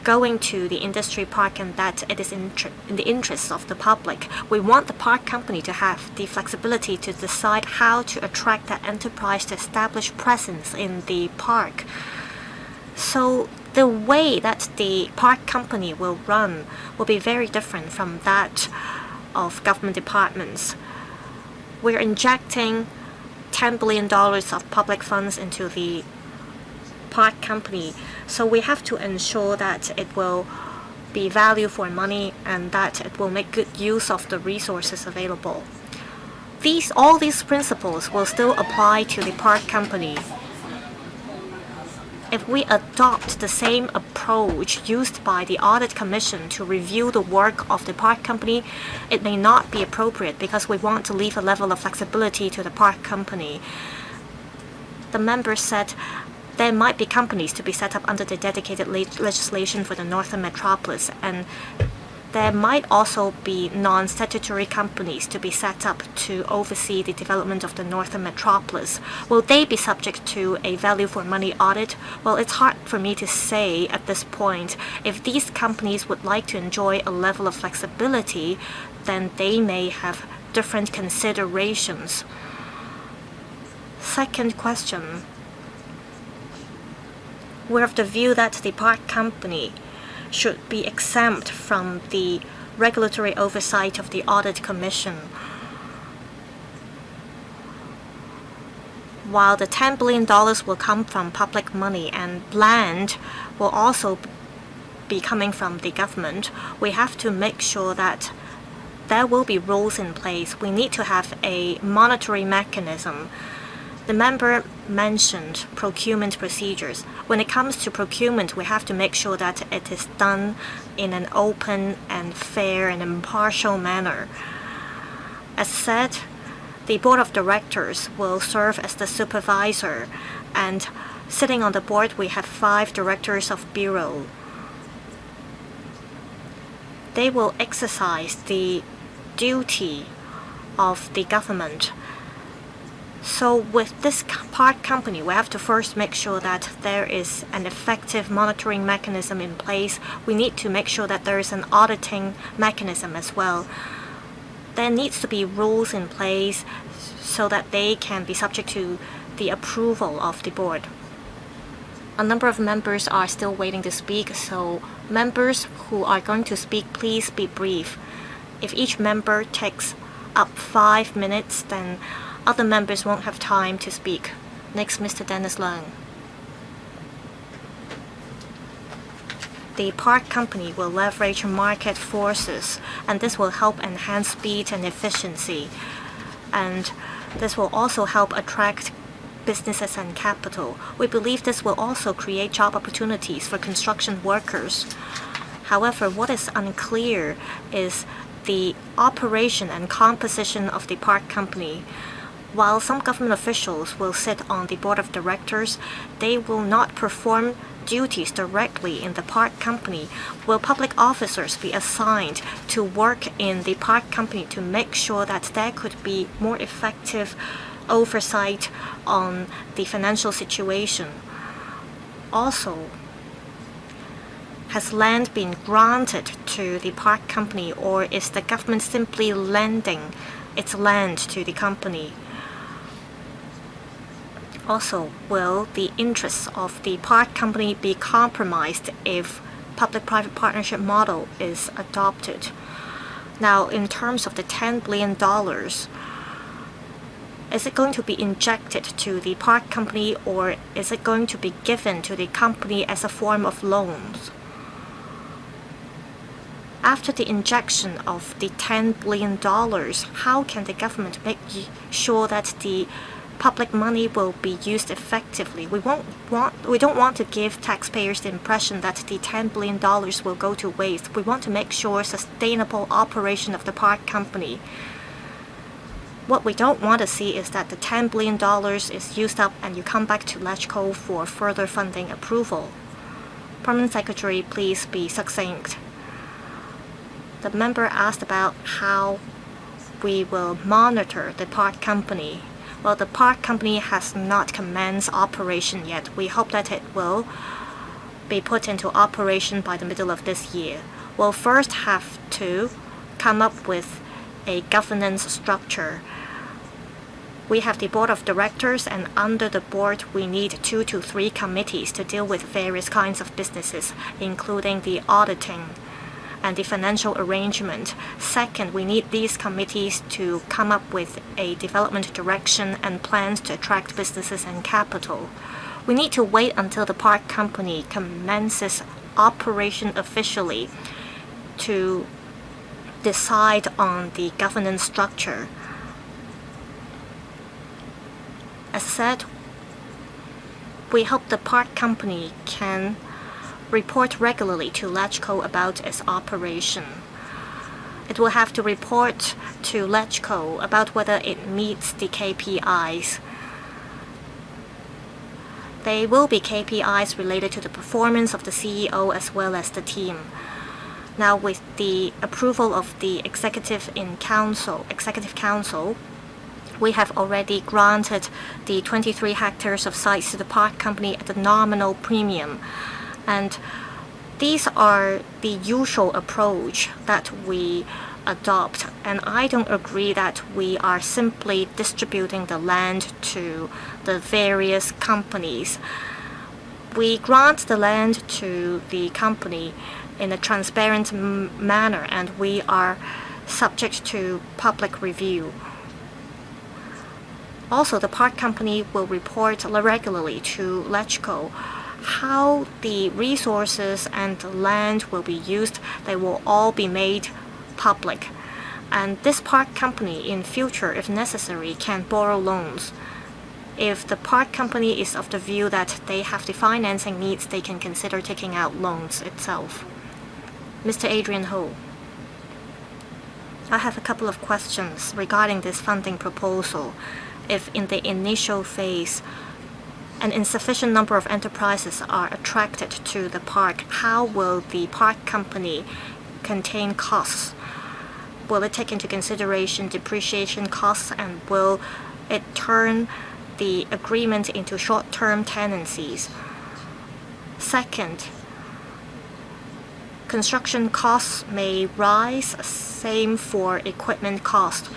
going to the industry park and that it is in the interests of the public, we want the park company to have the flexibility to decide how to attract that enterprise to establish presence in the park. So the way that the park company will run will be very different from that of government departments. We're injecting $10 billion of public funds into the park company, so we have to ensure that it will be value for money and that it will make good use of the resources available. All these principles will still apply to the park company. If we adopt the same approach used by the Audit Commission to review the work of the park company, it may not be appropriate because we want to leave a level of flexibility to the park company. The member said there might be companies to be set up under the dedicated legislation for the Northern Metropolis, and there might also be non-statutory companies to be set up to oversee the development of the Northern Metropolis. Will they be subject to a value for money audit? Well, it's hard for me to say at this point. If these companies would like to enjoy a level of flexibility, then they may have different considerations. Second question. We're of the view that the park company should be exempt from the regulatory oversight of the Audit Commission. While the $10 billion will come from public money and land will also be coming from the government, we have to make sure that there will be rules in place. We need to have a monitoring mechanism. The member mentioned procurement procedures. When it comes to procurement, we have to make sure that it is done in an open and fair and impartial manner. As said, the board of directors will serve as the supervisor, and sitting on the board we have 5 directors of bureau. They will exercise the duty of the government. So with this park company, we have to first make sure that there is an effective monitoring mechanism in place. We need to make sure that there is an auditing mechanism as well. There needs to be rules in place so that they can be subject to the approval of the board. A number of members are still waiting to speak, so members who are going to speak, please be brief. If each member takes up 5 minutes, then other members won't have time to speak. Next, Mr. Dennis Leung. The park company will leverage market forces, and this will help enhance speed and efficiency. And this will also help attract businesses and capital. We believe this will also create job opportunities for construction workers. However, what is unclear is the operation and composition of the park company. While some government officials will sit on the board of directors, they will not perform duties directly in the park company. Will public officers be assigned to work in the park company to make sure that there could be more effective oversight on the financial situation? Also, has land been granted to the park company, or is the government simply lending its land to the company? Also, will the interests of the park company be compromised if public-private partnership model is adopted? Now, in terms of the $10 billion, is it going to be injected to the park company, or is it going to be given to the company as a form of loans? After the injection of the $10 billion, how can the government make sure that the public money will be used effectively? We don't want to give taxpayers the impression that the $10 billion will go to waste. We want to make sure sustainable operation of the park company. What we don't want to see is that the $10 billion is used up and you come back to LegCo for further funding approval. Permanent Secretary, please be succinct. The member asked about how we will monitor the park company. Well, the park company has not commenced operation yet. We hope that it will be put into operation by the middle of this year. We'll first have to come up with a governance structure. We have the board of directors, and under the board we need 2 to 3 committees to deal with various kinds of businesses, including the auditing and the financial arrangement. Second, we need these committees to come up with a development direction and plans to attract businesses and capital. We need to wait until the park company commences operation officially to decide on the governance structure. As said, we hope the park company can report regularly to LegCo about its operation. It will have to report to LegCo about whether it meets the KPIs. They will be KPIs related to the performance of the CEO as well as the team. Now, with the approval of the Executive Council, we have already granted the 23 hectares of sites to the park company at the nominal premium. And these are the usual approach that we adopt. And I don't agree that we are simply distributing the land to the various companies. We grant the land to the company in a transparent manner, and we are subject to public review. Also, the park company will report regularly to LegCo how the resources and the land will be used. They will all be made public. And this park company in future, if necessary, can borrow loans. If the park company is of the view that they have the financing needs, they can consider taking out loans itself. Mr. Adrian Ho, I have a couple of questions regarding this funding proposal. If in the initial phase an insufficient number of enterprises are attracted to the park, how will the park company contain costs? Will it take into consideration depreciation costs, and will it turn the agreement into short-term tenancies? Second, construction costs may rise, same for equipment cost.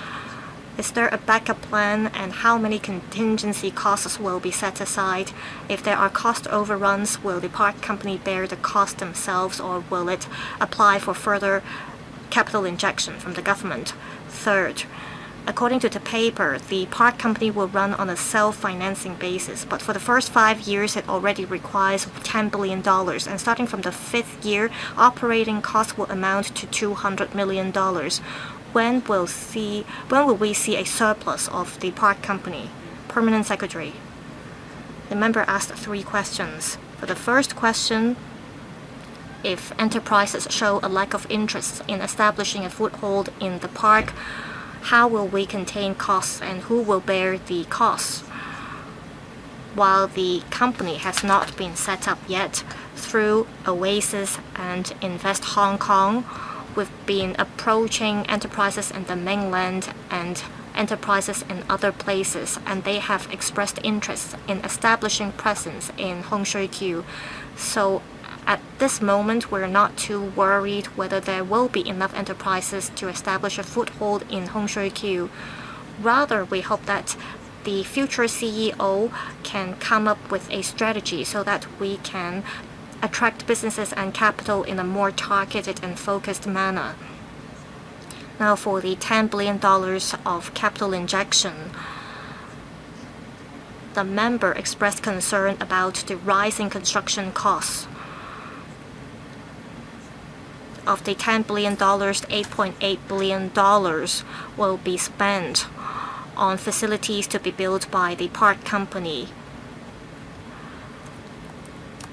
Is there a backup plan, and how many contingency costs will be set aside? If there are cost overruns, will the park company bear the cost themselves, or will it apply for further capital injection from the government? Third, according to the paper, the park company will run on a self-financing basis, but for the first 5 years it already requires $10 billion, and starting from the 5th year, operating costs will amount to $200 million. When will we see a surplus of the park company? Permanent Secretary. The member asked 3 questions. For the first question, if enterprises show a lack of interest in establishing a foothold in the park, how will we contain costs, and who will bear the costs? While the company has not been set up yet, through Oasis and Invest Hong Kong, we've been approaching enterprises in the mainland and enterprises in other places, and they have expressed interest in establishing presence in Hung Shui Kiu. So at this moment, we're not too worried whether there will be enough enterprises to establish a foothold in Hung Shui Kiu. Rather, we hope that the future CEO can come up with a strategy so that we can attract businesses and capital in a more targeted and focused manner. Now for the $10 billion of capital injection, the member expressed concern about the rising construction costs. Of the $10 billion, $8.8 billion will be spent on facilities to be built by the park company.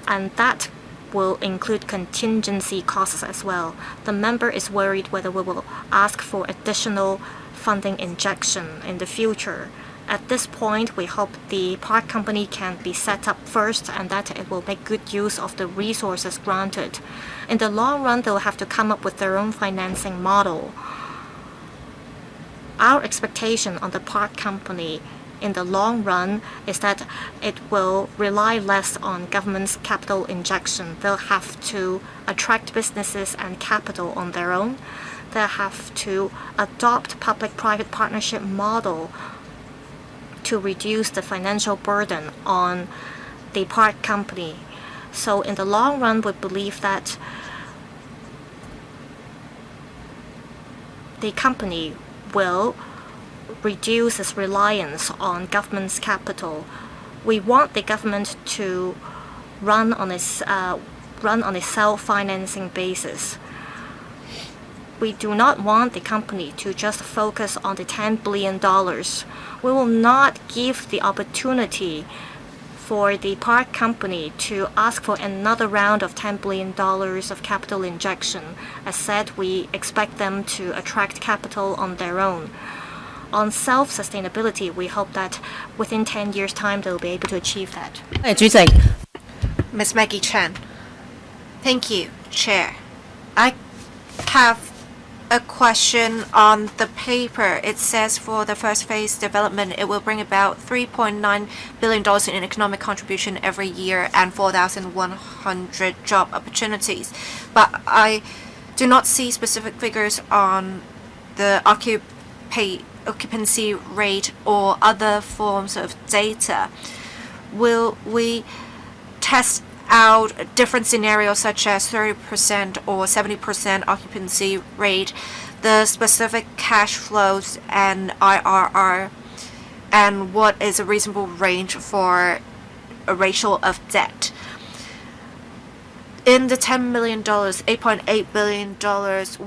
And that will include contingency costs as well. The member is worried whether we will ask for additional funding injection in the future. At this point, we hope the park company can be set up first and that it will make good use of the resources granted. In the long run, they'll have to come up with their own financing model. Our expectation on the park company in the long run is that it will rely less on government's capital injection. They'll have to attract businesses and capital on their own. They'll have to adopt public-private partnership model to reduce the financial burden on the park company. So in the long run, we believe that the company will reduce its reliance on government's capital. We want the government to run on a self-financing basis. We do not want the company to just focus on the $10 billion. We will not give the opportunity for the park company to ask for another round of $10 billion of capital injection. As said, we expect them to attract capital on their own. On self-sustainability, we hope that within 10 years' time, they'll be able to achieve that. Ms. Maggie Chen. Thank you, Chair. I have a question on the paper. It says for the first phase development, it will bring about $3.9 billion in economic contribution every year and 4,100 job opportunities. But I do not see specific figures on the occupancy rate or other forms of data. Will we test out different scenarios such as 30% or 70% occupancy rate, the specific cash flows and IRR, and what is a reasonable range for a ratio of debt? In the $10 million, $8.8 billion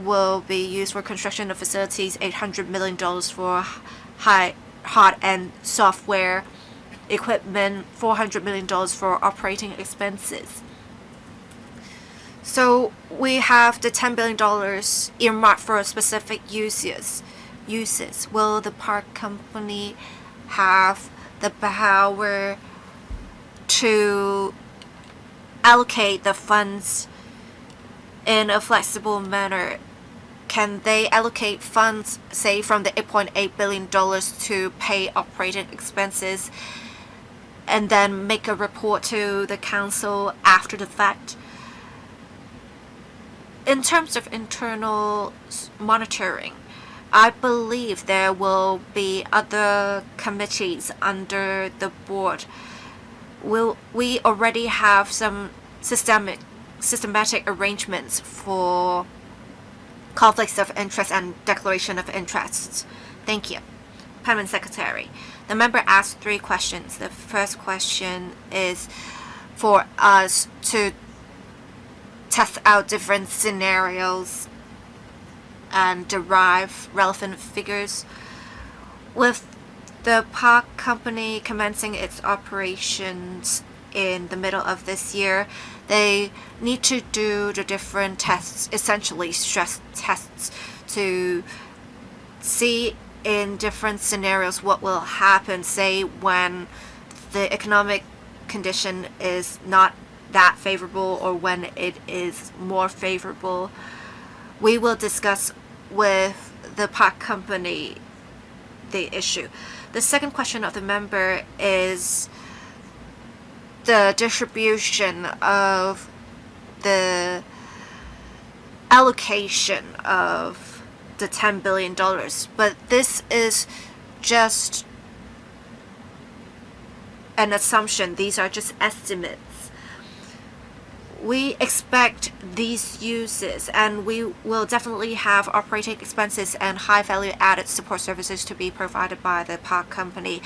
will be used for construction of facilities, $800 million for hard-end software equipment, $400 million for operating expenses. So we have the $10 billion earmarked for specific uses. Will the park company have the power to allocate the funds in a flexible manner? Can they allocate funds, say, from the $8.8 billion to pay operating expenses and then make a report to the council after the fact? In terms of internal monitoring, I believe there will be other committees under the board. We already have some systematic arrangements for conflicts of interest and declaration of interests. Thank you. Permanent Secretary. The member asked 3 questions. The first question is for us to test out different scenarios and derive relevant figures. With the park company commencing its operations in the middle of this year, they need to do the different tests, essentially stress tests, to see in different scenarios what will happen, say when the economic condition is not that favorable or when it is more favorable. We will discuss with the park company the issue. The second question of the member is the distribution of the allocation of the $10 billion. But this is just an assumption. These are just estimates. We expect these uses, and we will definitely have operating expenses and high value added support services to be provided by the park company.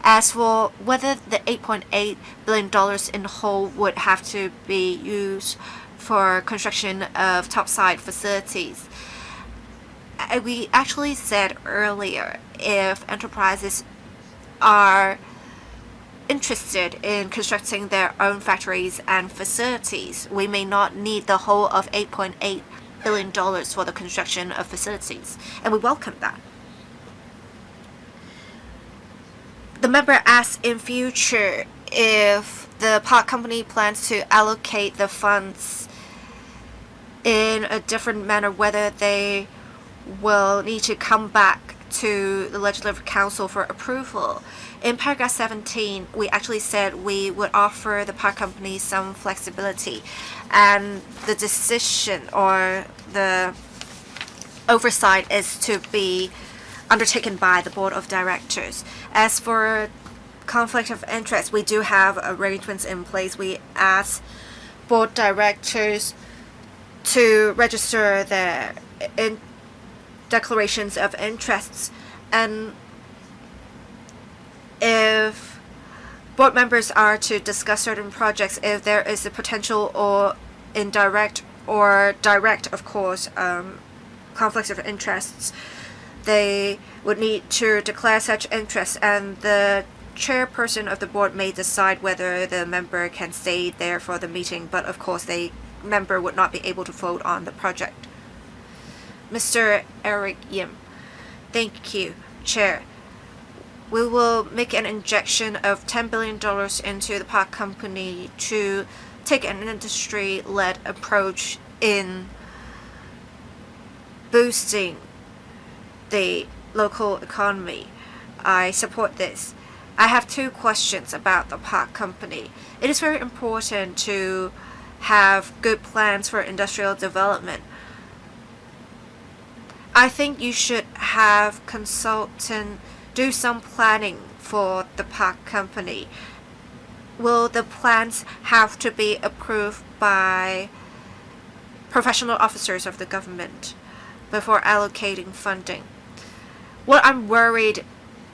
As for whether the $8.8 billion in whole would have to be used for construction of topside facilities, we actually said earlier, if enterprises are interested in constructing their own factories and facilities, we may not need the whole of $8.8 billion for the construction of facilities, and we welcome that. The member asked in future if the park company plans to allocate the funds in a different manner, whether they will need to come back to the Legislative Council for approval. In paragraph 17, we actually said we would offer the park company some flexibility, and the decision or the oversight is to be undertaken by the board of directors. As for conflict of interest, we do have arrangements in place. We ask board directors to register their declarations of interests, and if board members are to discuss certain projects, if there is a potential or indirect or direct, of course, conflicts of interests, they would need to declare such interests, and the chairperson of the board may decide whether the member can stay there for the meeting, but of course the member would not be able to vote on the project. Mr. Eric Yim. Thank you, Chair. We will make an injection of $10 billion into the park company to take an industry-led approach in boosting the local economy. I support this. I have two questions about the park company. It is very important to have good plans for industrial development. I think you should have consultant do some planning for the park company. Will the plans have to be approved by professional officers of the government before allocating funding? What I'm worried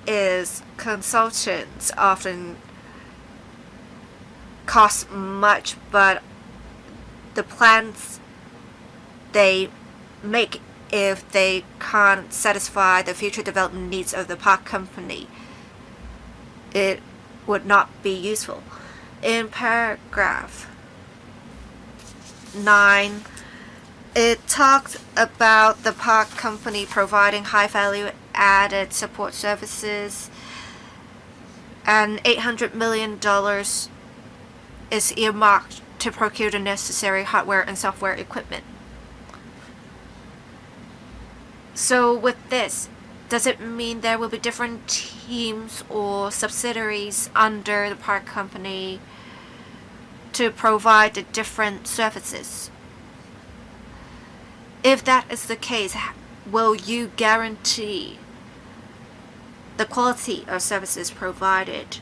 is consultants often cost much, but the plans they make, if they can't satisfy the future development needs of the park company, it would not be useful. In paragraph 9, it talks about the park company providing high value added support services, and $800 million is earmarked to procure the necessary hardware and software equipment. So with this, does it mean there will be different teams or subsidiaries under the park company to provide the different services? If that is the case, will you guarantee the quality of services provided?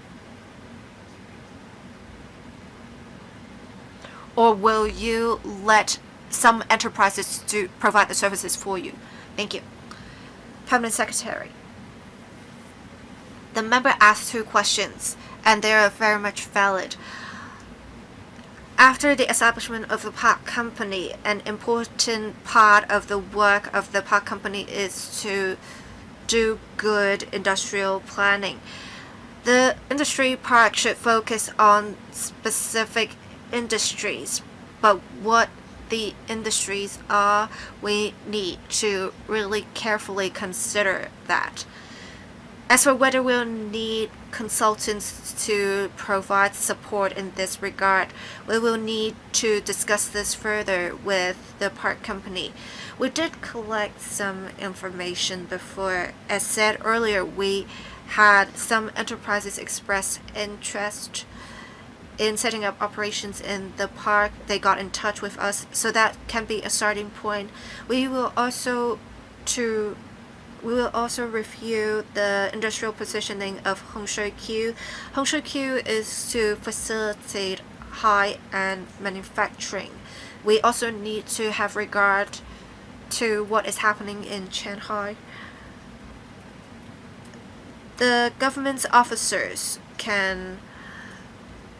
Or will you let some enterprises to provide the services for you? Thank you. Permanent Secretary. The member asked two questions, and they are very much valid. After the establishment of the park company, an important part of the work of the park company is to do good industrial planning. The industry park should focus on specific industries, but what the industries are, we need to really carefully consider that. As for whether we'll need consultants to provide support in this regard, we will need to discuss this further with the park company. We did collect some information before. As said earlier, we had some enterprises express interest in setting up operations in the park. They got in touch with us, so that can be a starting point. We will also review the industrial positioning of Hongshui Q. Hongshui Q is to facilitate high-end manufacturing. We also need to have regard to what is happening in Shanghai. The government's officers can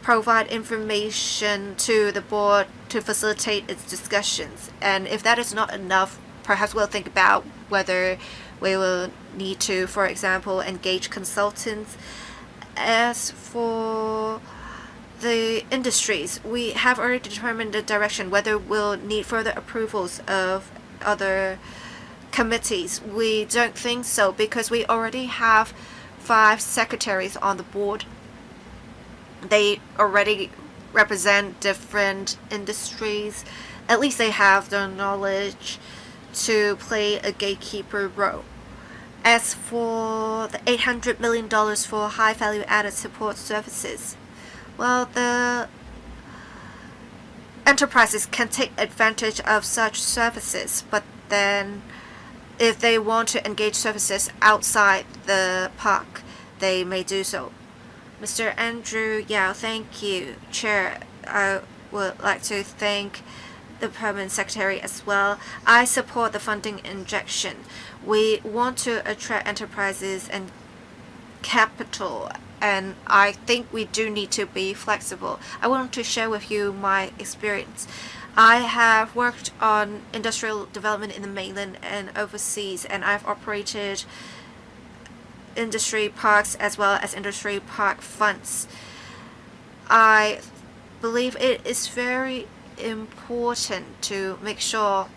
provide information to the board to facilitate its discussions. And if that is not enough, perhaps we'll think about whether we will need to, for example, engage consultants. As for the industries, we have already determined the direction, whether we'll need further approvals of other committees. We don't think so, because we already have 5 secretaries on the board. They already represent different industries. At least they have the knowledge to play a gatekeeper role. As for the $800 million for high value added support services, well, the enterprises can take advantage of such services, but then if they want to engage services outside the park, they may do so. Mr. Andrew Yao, thank you. Chair, I would like to thank the Permanent Secretary as well. I support the funding injection. We want to attract enterprises and capital, and I think we do need to be flexible. I want to share with you my experience. I have worked on industrial development in the mainland and overseas, and I've operated industry parks as well as industry park funds. I believe it is very important to make sure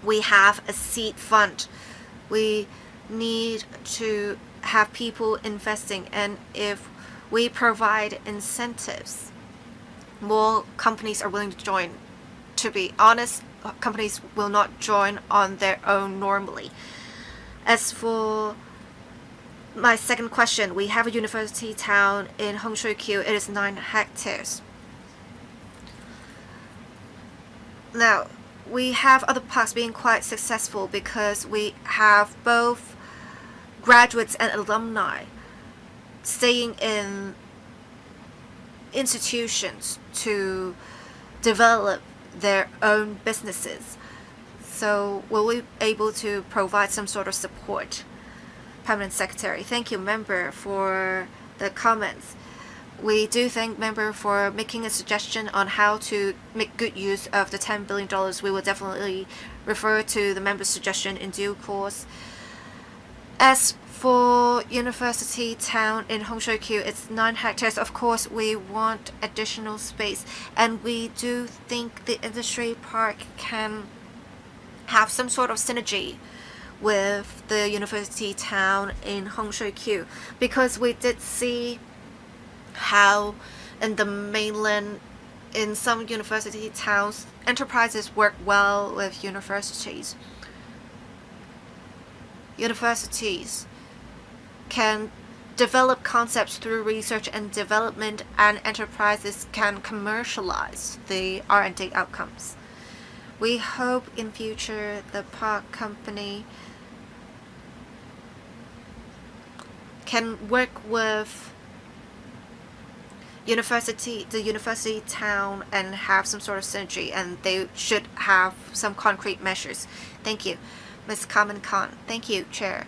we have a seed fund. We need to have people investing, and if we provide incentives, more companies are willing to join. To be honest, companies will not join on their own normally. As for my second question, we have a university town in Hongshui-Q. It is 9 hectares. Now, we have other parks being quite successful because we have both graduates and alumni staying in institutions to develop their own businesses. So will we be able to provide some sort of support? Permanent Secretary, thank you, member, for the comments. We do thank member for making a suggestion on how to make good use of the $10 billion. We will definitely refer to the member's suggestion in due course. As for University Town in Hongshui-Q, it's 9 hectares. Of course, we want additional space, and we do think the industry park can have some sort of synergy with the University Town in Hongshui-Q, because we did see how in the mainland, in some university towns, enterprises work well with universities. Universities can develop concepts through research and development, and enterprises can commercialize the R&D outcomes. We hope in future the park company can work with the university town and have some sort of synergy, and they should have some concrete measures. Thank you. Ms. Kamen Khan. Thank you, Chair.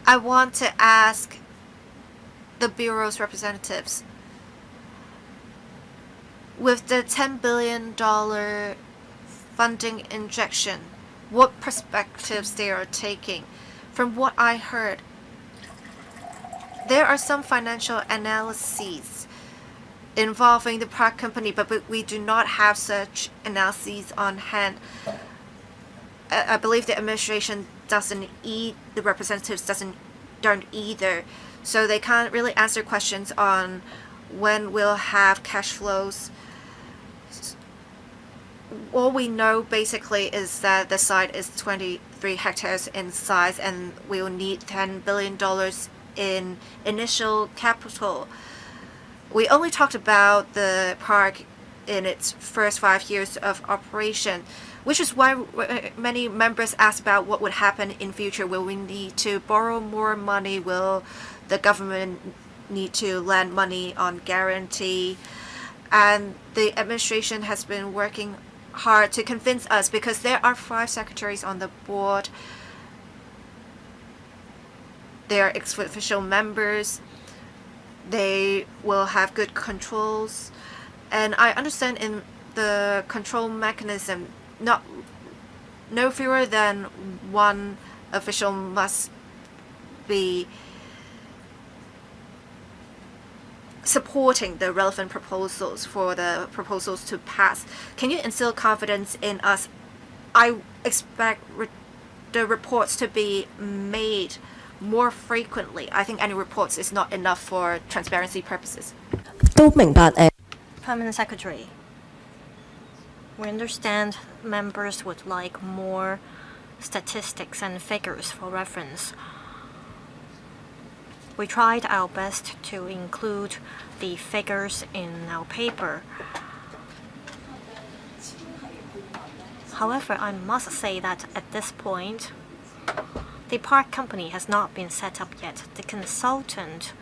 I want to ask the Bureau's representatives, with the $10 billion funding injection, what perspectives they are taking. From what I heard, there are some financial analyses involving the park company, but we do not have such analyses on hand. I believe the administration doesn't the representatives don't either, so they can't really answer questions on when we'll have cash flows. All we know basically is that the site is 23 hectares in size, and we will need $10 billion in initial capital. We only talked about the park in its first 5 years of operation, which is why many members asked about what would happen in future. Will we need to borrow more money? Will the government need to lend money on guarantee, and the administration has been working hard to convince us, because there are 5 secretaries on the board. They are ex-official members. They will have good controls, and I understand in the control mechanism, no fewer than 1 official must be supporting the relevant proposals for the proposals to pass. Can you instill confidence in us? I expect the reports to be made more frequently. I think annual reports is not enough for transparency purposes. 都明白 Permanent Secretary, we understand members would like more statistics and figures for reference. We tried our best to include the figures in our paper. However, I must say that at this point, the park company has not been set up yet. The consultant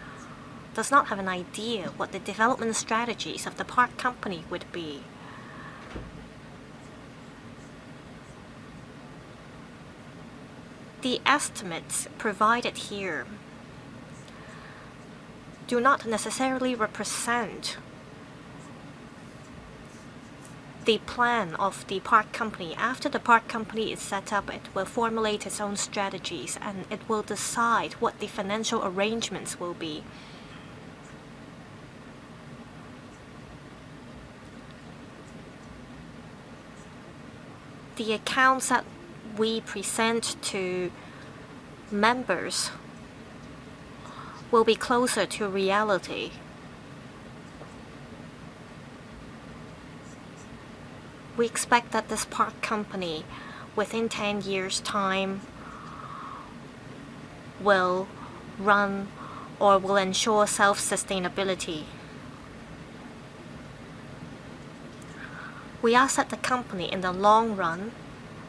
does not have an idea what the development strategies of the park company would be. The estimates provided here do not necessarily represent the plan of the park company. After the park company is set up, it will formulate its own strategies, and it will decide what the financial arrangements will be. The accounts that we present to members will be closer to reality. We expect that this park company, within 10 years' time, will run or will ensure self-sustainability. We ask that the company, in the long run,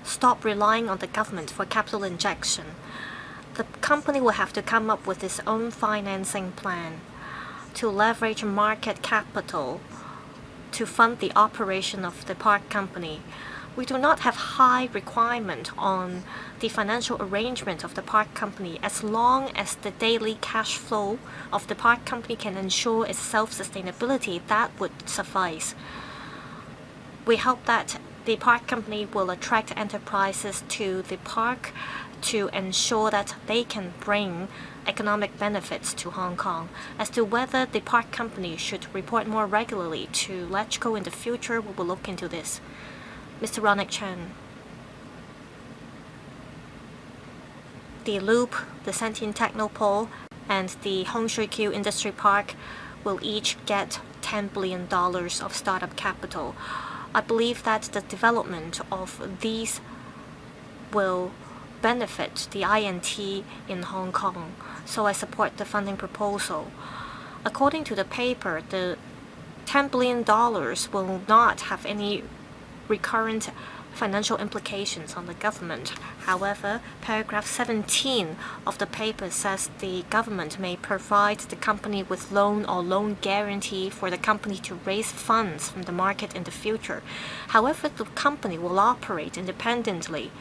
stop relying on the government for capital injection. The company will have to come up with its own financing plan to leverage market capital to fund the operation of the park company. We do not have high requirement on the financial arrangement of the park company. As long as the daily cash flow of the park company can ensure its self-sustainability, that would suffice. We hope that the park company will attract enterprises to the park to ensure that they can bring economic benefits to Hong Kong. As to whether the park company should report more regularly to LegCo in the future, we will look into this. Mr. Ronik Chen. The Loop, the Sentient Technopole, and the Hong Shui Kiu Industry Park will each get $10 billion of startup capital. I believe that the development of these will benefit the INT in Hong Kong, so I support the funding proposal. According to the paper, the $10 billion will not have any recurrent financial implications on the government. However, paragraph 17 of the paper says the government may provide the company with loan or loan guarantee for the company to raise funds from the market in the future. However, the company will operate independently.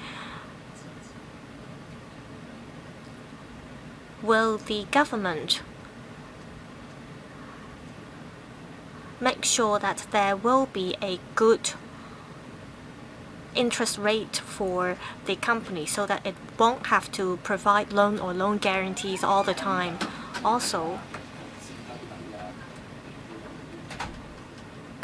Will the government make sure that there will be a good interest rate for the company so that it won't have to provide loan or loan guarantees all the time? Also,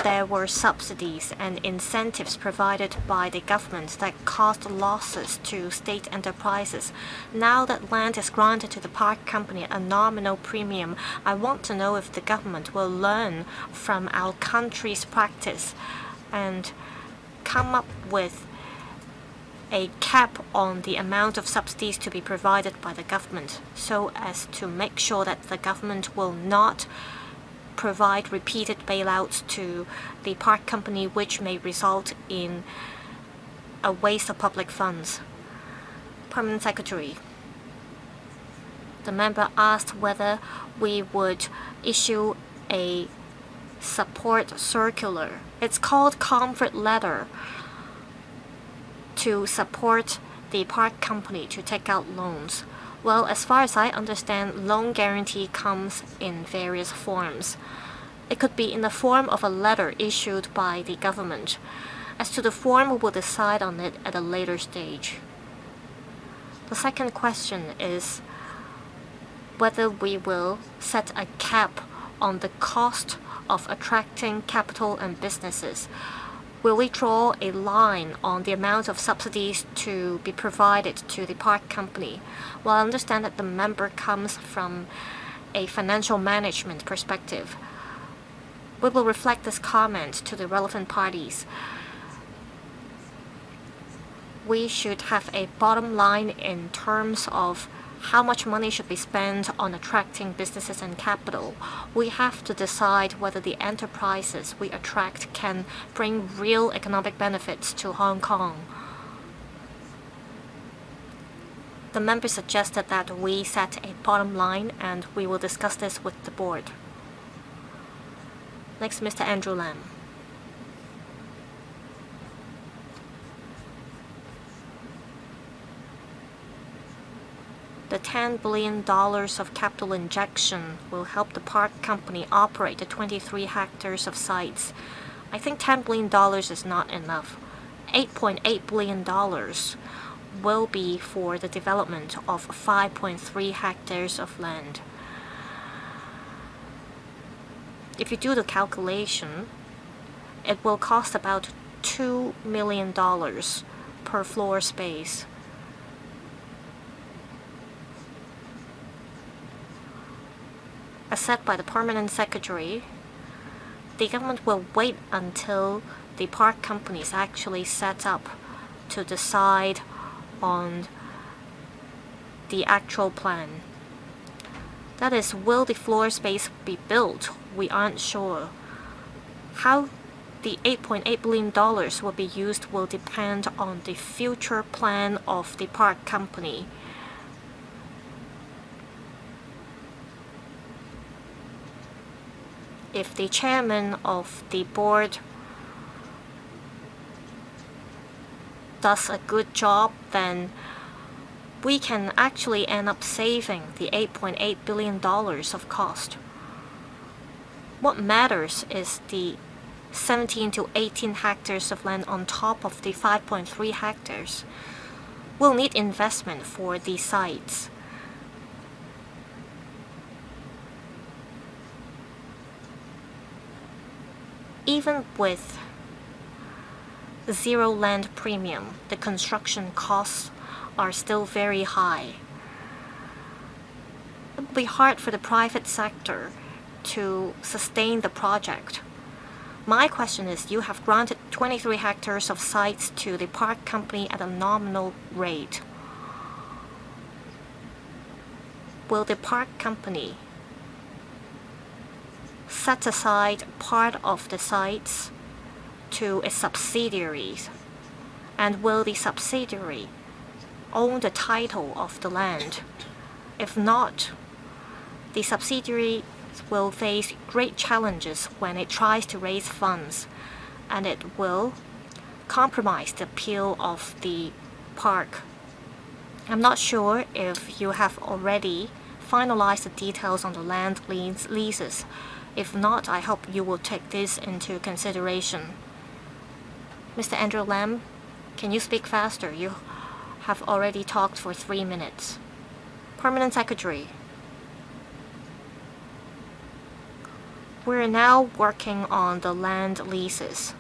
there were subsidies and incentives provided by the government that caused losses to state enterprises. Now that land is granted to the park company at a nominal premium, I want to know if the government will learn from our country's practice and come up with a cap on the amount of subsidies to be provided by the government, so as to make sure that the government will not provide repeated bailouts to the park company, which may result in a waste of public funds. Permanent Secretary. the member asked whether we would issue a support circular. It's called comfort letter to support the park company to take out loans. Well, as far as I understand, loan guarantee comes in various forms. It could be in the form of a letter issued by the government. As to the form, we'll decide on it at a later stage. The second question is whether we will set a cap on the cost of attracting capital and businesses. Will we draw a line on the amount of subsidies to be provided to the park company? Well, I understand that the member comes from a financial management perspective. We will reflect this comment to the relevant parties. We should have a bottom line in terms of how much money should be spent on attracting businesses and capital. We have to decide whether the enterprises we attract can bring real economic benefits to Hong Kong. The member suggested that we set a bottom line, and we will discuss this with the board. Next, Mr. Andrew Lam. The $10 billion of capital injection will help the park company operate the 23 hectares of sites. I think $10 billion is not enough. $8.8 billion will be for the development of 5.3 hectares of land. If you do the calculation, it will cost about $2 million per floor space. As said by the Permanent Secretary, the government will wait until the park company is actually set up to decide on the actual plan. That is, will the floor space be built? We aren't sure. How the $8.8 billion will be used will depend on the future plan of the park company. If the chairman of the board does a good job, then we can actually end up saving the $8.8 billion of cost. What matters is the 17 to 18 hectares of land on top of the 5.3 hectares. We'll need investment for these sites. Even with zero land premium, the construction costs are still very high. It will be hard for the private sector to sustain the project. My question is, you have granted 23 hectares of sites to the park company at a nominal rate. Will the park company set aside part of the sites to its subsidiaries? And will the subsidiary own the title of the land? If not, the subsidiary will face great challenges when it tries to raise funds, and it will compromise the appeal of the park. I'm not sure if you have already finalized the details on the land leases. If not, I hope you will take this into consideration. Mr. Andrew Lam, can you speak faster? You have already talked for 3 minutes. Permanent Secretary. We're now working on the land leases.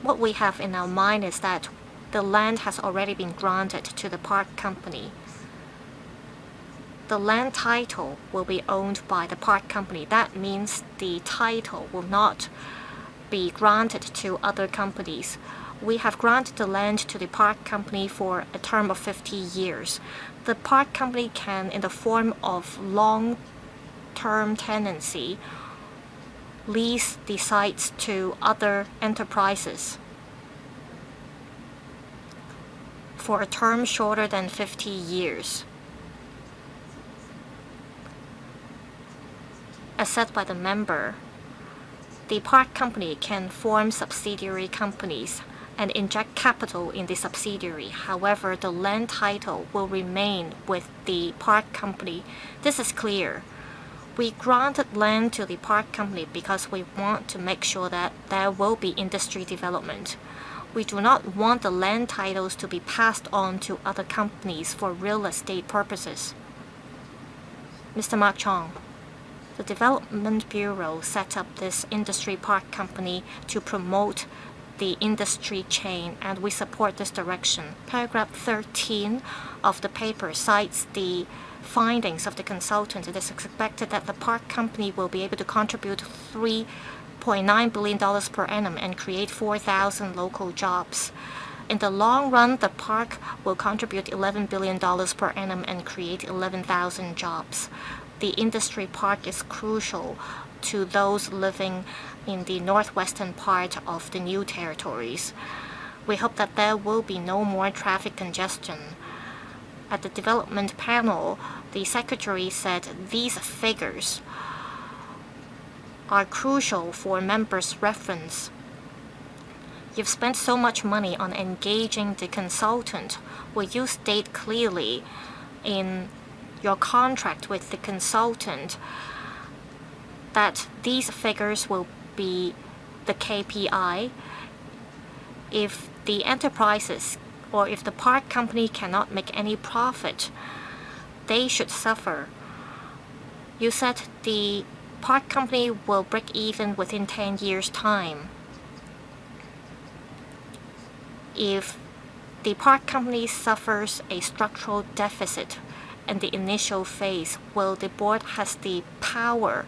What we have in our mind is that the land has already been granted to the park company. The land title will be owned by the park company. That means the title will not be granted to other companies. We have granted the land to the park company for a term of 50 years. The park company can, in the form of long-term tenancy, lease the sites to other enterprises for a term shorter than 50 years. As said by the member, the park company can form subsidiary companies and inject capital in the subsidiary. However, the land title will remain with the park company. This is clear. We granted land to the park company because we want to make sure that there will be industry development. We do not want the land titles to be passed on to other companies for real estate purposes. Mr. Mark Chong, the Development Bureau set up this industry park company to promote the industry chain, and we support this direction. Paragraph 13 of the paper cites the findings of the consultant. It is expected that the park company will be able to contribute $3.9 billion per annum and create 4,000 local jobs. In the long run, the park will contribute $11 billion per annum and create 11,000 jobs. The industry park is crucial to those living in the northwestern part of the new territories. We hope that there will be no more traffic congestion. At the development panel, the secretary said these figures are crucial for members' reference. You've spent so much money on engaging the consultant. Will you state clearly in your contract with the consultant that these figures will be the KPI? If the enterprises or if the park company cannot make any profit, they should suffer. You said the park company will break even within 10 years' time. If the park company suffers a structural deficit in the initial phase, will the board has the power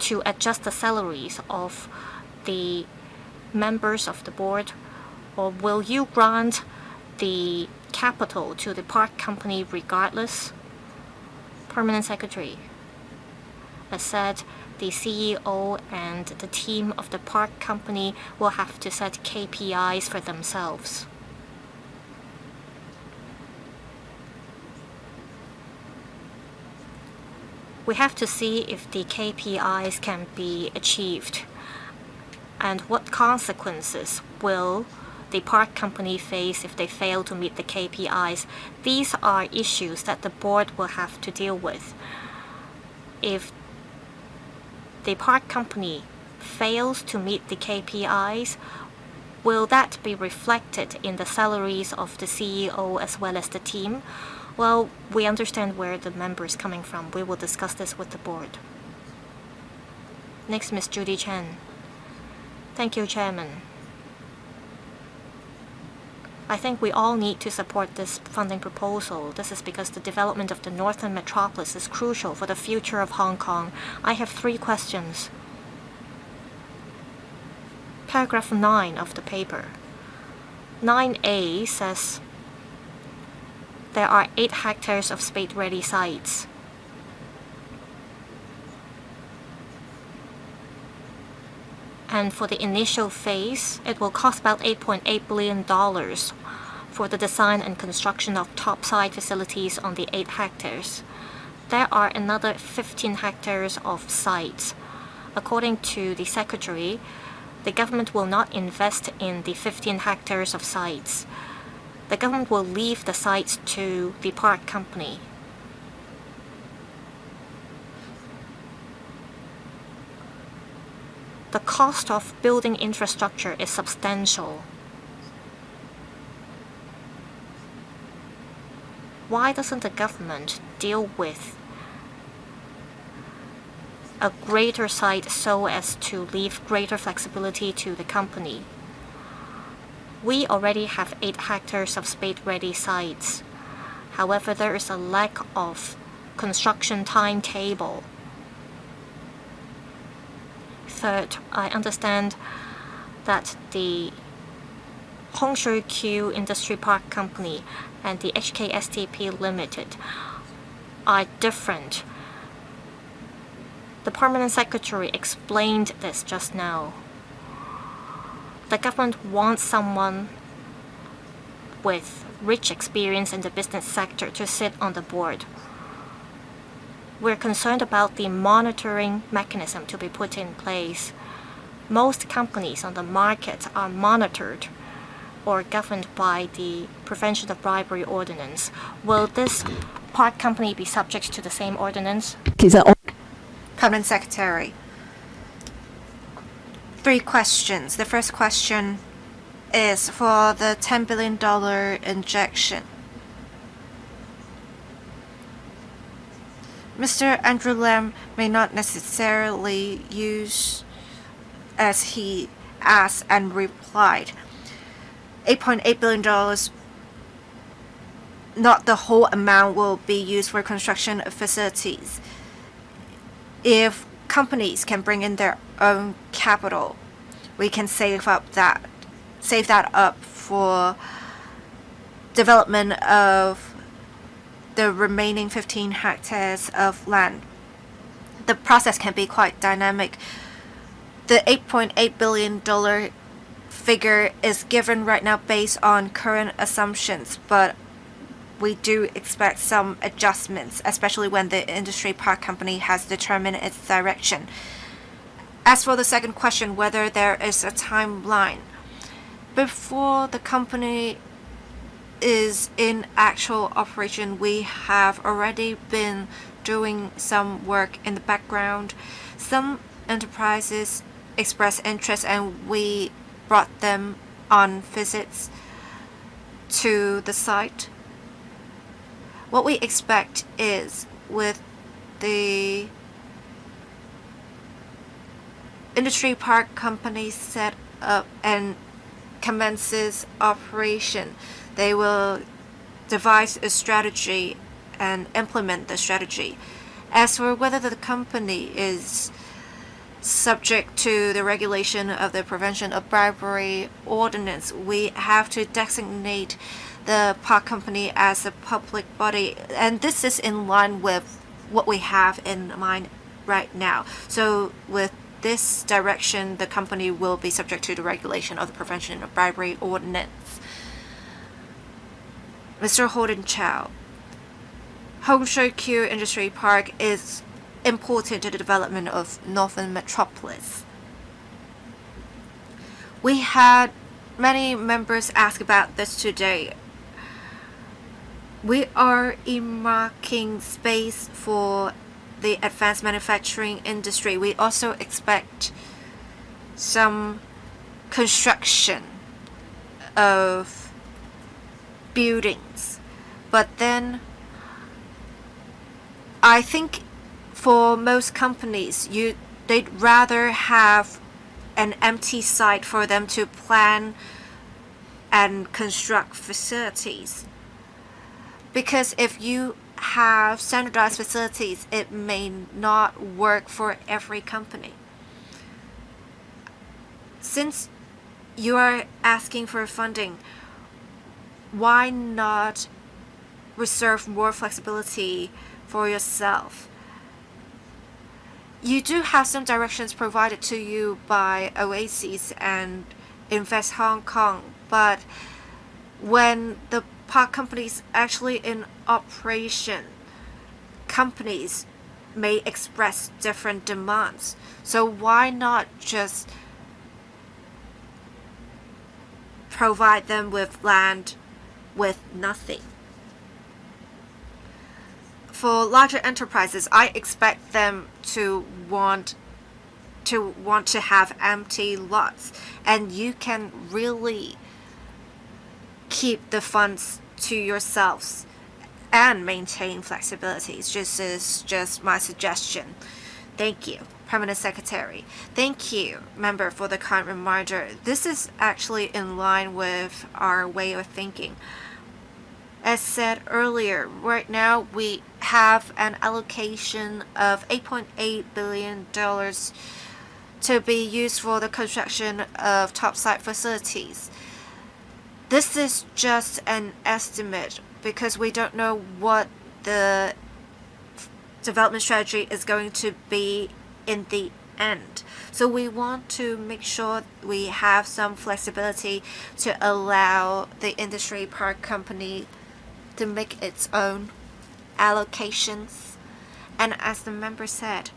to adjust the salaries of the members of the board, or will you grant the capital to the park company regardless? Permanent Secretary, as said, the CEO and the team of the park company will have to set KPIs for themselves. We have to see if the KPIs can be achieved and what consequences will the park company face if they fail to meet the KPIs. These are issues that the board will have to deal with. If the park company fails to meet the KPIs, will that be reflected in the salaries of the CEO as well as the team? Well, we understand where the member is coming from. We will discuss this with the board. Next, Ms. Judy Chen. Thank you, Chairman. I think we all need to support this funding proposal. This is because the development of the northern metropolis is crucial for the future of Hong Kong. I have 3 questions. Paragraph 9 of the paper. 9A says there are 8 hectares of spade-ready sites. And for the initial phase, it will cost about $8.8 billion for the design and construction of topside facilities on the 8 hectares. There are another 15 hectares of sites. According to the Secretary, the government will not invest in the 15 hectares of sites. The government will leave the sites to the park company. The cost of building infrastructure is substantial. Why doesn't the government deal with a greater site so as to leave greater flexibility to the company? We already have 8 hectares of spade-ready sites. However, there is a lack of construction timetable. Third, I understand that the Hong Shui Q Industry Park Company and the HKSTP Limited are different. The Permanent Secretary explained this just now. The government wants someone with rich experience in the business sector to sit on the board. we're concerned about the monitoring mechanism to be put in place. Most companies on the market are monitored or governed by the Prevention of Bribery Ordinance. Will this park company be subject to the same ordinance? 其實我 Permanent Secretary. 3 questions. The first question is for the $10 billion injection. Mr. Andrew Lam may not necessarily use, as he asked and replied, $8.8 billion, not the whole amount will be used for construction of facilities. If companies can bring in their own capital, we can save that up for development of the remaining 15 hectares of land. The process can be quite dynamic. The $8.8 billion figure is given right now based on current assumptions, but we do expect some adjustments, especially when the industry park company has determined its direction. As for the second question, whether there is a timeline, before the company is in actual operation, we have already been doing some work in the background. Some enterprises express interest and we brought them on visits to the site. What we expect is with the industry park company set up and commences operation, they will devise a strategy and implement the strategy. As for whether the company is subject to the regulation of the Prevention of Bribery Ordinance, we have to designate the park company as a public body, and this is in line with what we have in mind right now. So with this direction, the company will be subject to the regulation of the Prevention of Bribery Ordinance. Mr. Holden Chow, Hong Shou Kyu Industry Park is important to the development of Northern Metropolis. We had many members ask about this today. We are earmarking space for the advanced manufacturing industry. We also expect some construction of buildings. But then I think for most companies, they'd rather have an empty site for them to plan and construct facilities. Because if you have standardized facilities, it may not work for every company. Since you are asking for funding, why not reserve more flexibility for yourself? You do have some directions provided to you by Oasis and Invest Hong Kong, but when the park companies actually in operation, companies may express different demands. So why not just provide them with land with nothing? For larger enterprises, I expect them to want to have empty lots, and you can really keep the funds to yourselves and maintain flexibility. This is just my suggestion. Thank you, Permanent Secretary. Thank you, Member, for the kind reminder. This is actually in line with our way of thinking. As said earlier, right now we have an allocation of $8.8 billion to be used for the construction of topside facilities. This is just an estimate because we don't know what the development strategy is going to be in the end. So we want to make sure we have some flexibility to allow the industry park company to make its own allocations. And as the member said,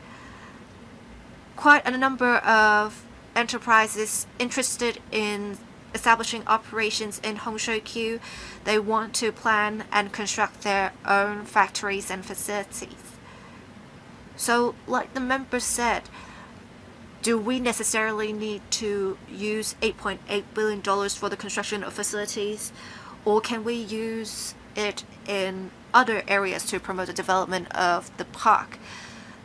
quite a number of enterprises interested in establishing operations in Hongshui-Q, they want to plan and construct their own factories and facilities. So, like the member said, do we necessarily need to use $8.8 billion for the construction of facilities, or can we use it in other areas to promote the development of the park?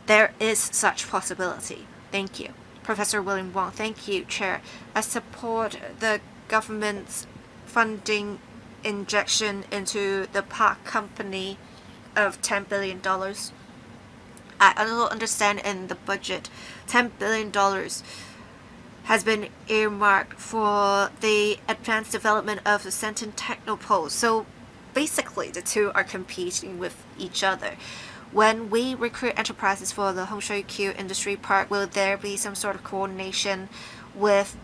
There is such possibility. Thank you. Professor William Wong, thank you, Chair. I support the government's funding injection into the park company of $10 billion. I also understand in the budget, $10 billion has been earmarked for the advanced development of the Sha Tin Technopole. So basically, the two are competing with each other. When we recruit enterprises for the Hongshui-Q Industry Park, will there be some sort of coordination with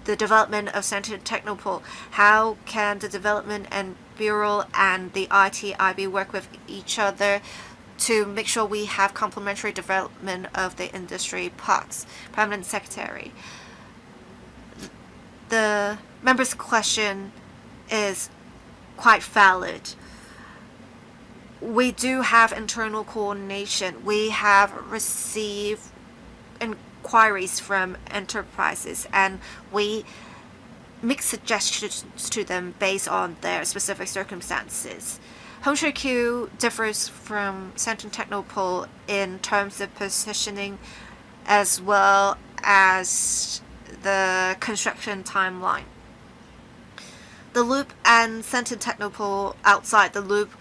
the development of Sha Tin Technopole? How can the development and bureau and the ITIB work with each other to make sure we have complementary development of the industry parks? Permanent Secretary. The member's question is quite valid. We do have internal coordination. We have received inquiries from enterprises and we make suggestions to them based on their specific circumstances. Hongshui-Q differs from Sha Tin Technopole in terms of positioning as well as the construction timeline. The Loop and Sha Tin Technopole outside the Loop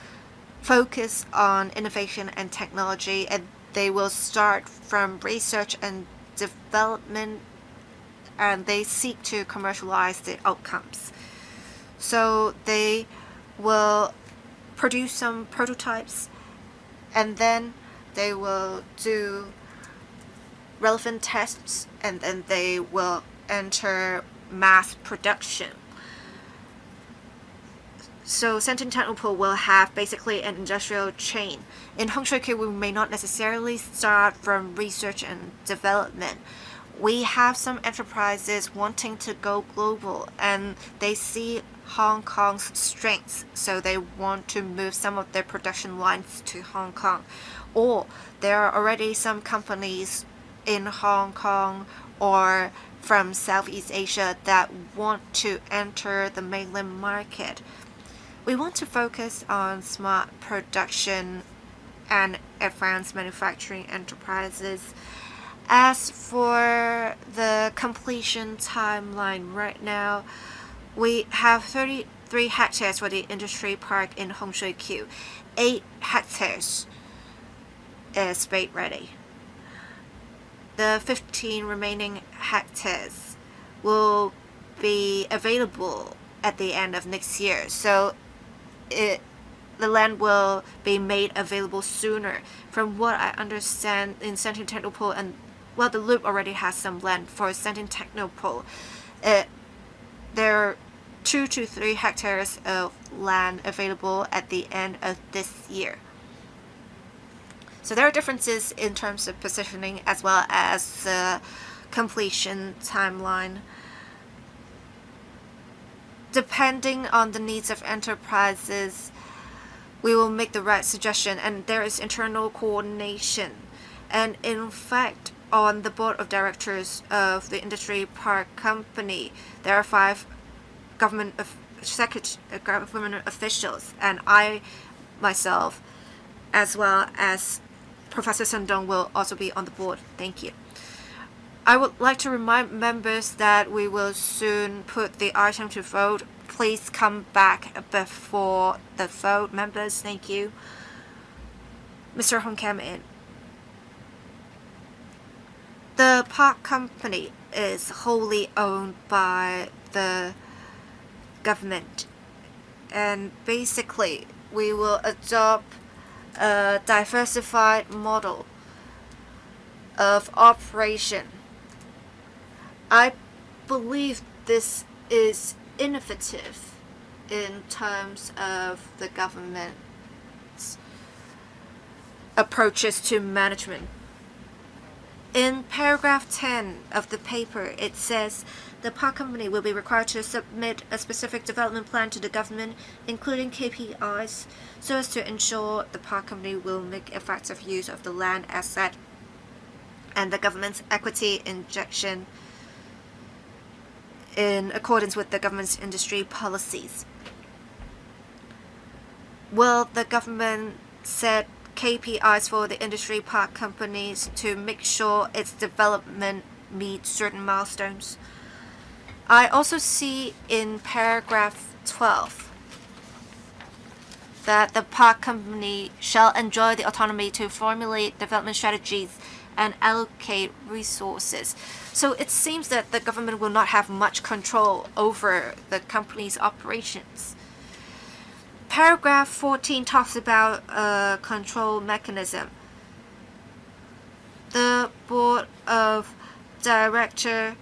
focus on innovation and technology, and they will start from research and development and they seek to commercialize the outcomes. So they will produce some prototypes and then they will do relevant tests and then they will enter mass production. So Sha Tin Technopole will have basically an industrial chain. In Hongshui-Q, we may not necessarily start from research and development. We have some enterprises wanting to go global and they see Hong Kong's strengths, so they want to move some of their production lines to Hong Kong. Or there are already some companies in Hong Kong or from Southeast Asia that want to enter the mainland market. We want to focus on smart production and advanced manufacturing enterprises. As for the completion timeline, right now we have 33 hectares for the industry park in Hongshui-Q. 8 hectares is spade ready. The 15 remaining hectares will be available at the end of next year. So the land will be made available sooner. From what I understand in Sha Tin Technopole, and well, the Loop already has some land for Sha Tin Technopole. There are 2 to 3 hectares of land available at the end of this year. So there are differences in terms of positioning as well as completion timeline. Depending on the needs of enterprises, we will make the right suggestion, and there is internal coordination. And in fact, on the board of directors of the industry park company, there are 5 government officials, and I myself, as well as Professor Sun Dong, will also be on the board. Thank you. I would like to remind members that we will soon put the item to vote. Please come back before the vote, members. Thank you. Mr. Hong came in. The park company is wholly owned by the government, and basically we will adopt a diversified model of operation. I believe this is innovative in terms of the government's approaches to management. In paragraph 10 of the paper, it says the park company will be required to submit a specific development plan to the government, including KPIs, so as to ensure the park company will make effective use of the land asset and the government's equity injection in accordance with the government's industry policies. Will the government set KPIs for the industry park companies to make sure its development meets certain milestones? I also see in paragraph 12 that the park company shall enjoy the autonomy to formulate development strategies and allocate resources. So it seems that the government will not have much control over the company's operations. Paragraph 14 talks about a control mechanism. The board of directors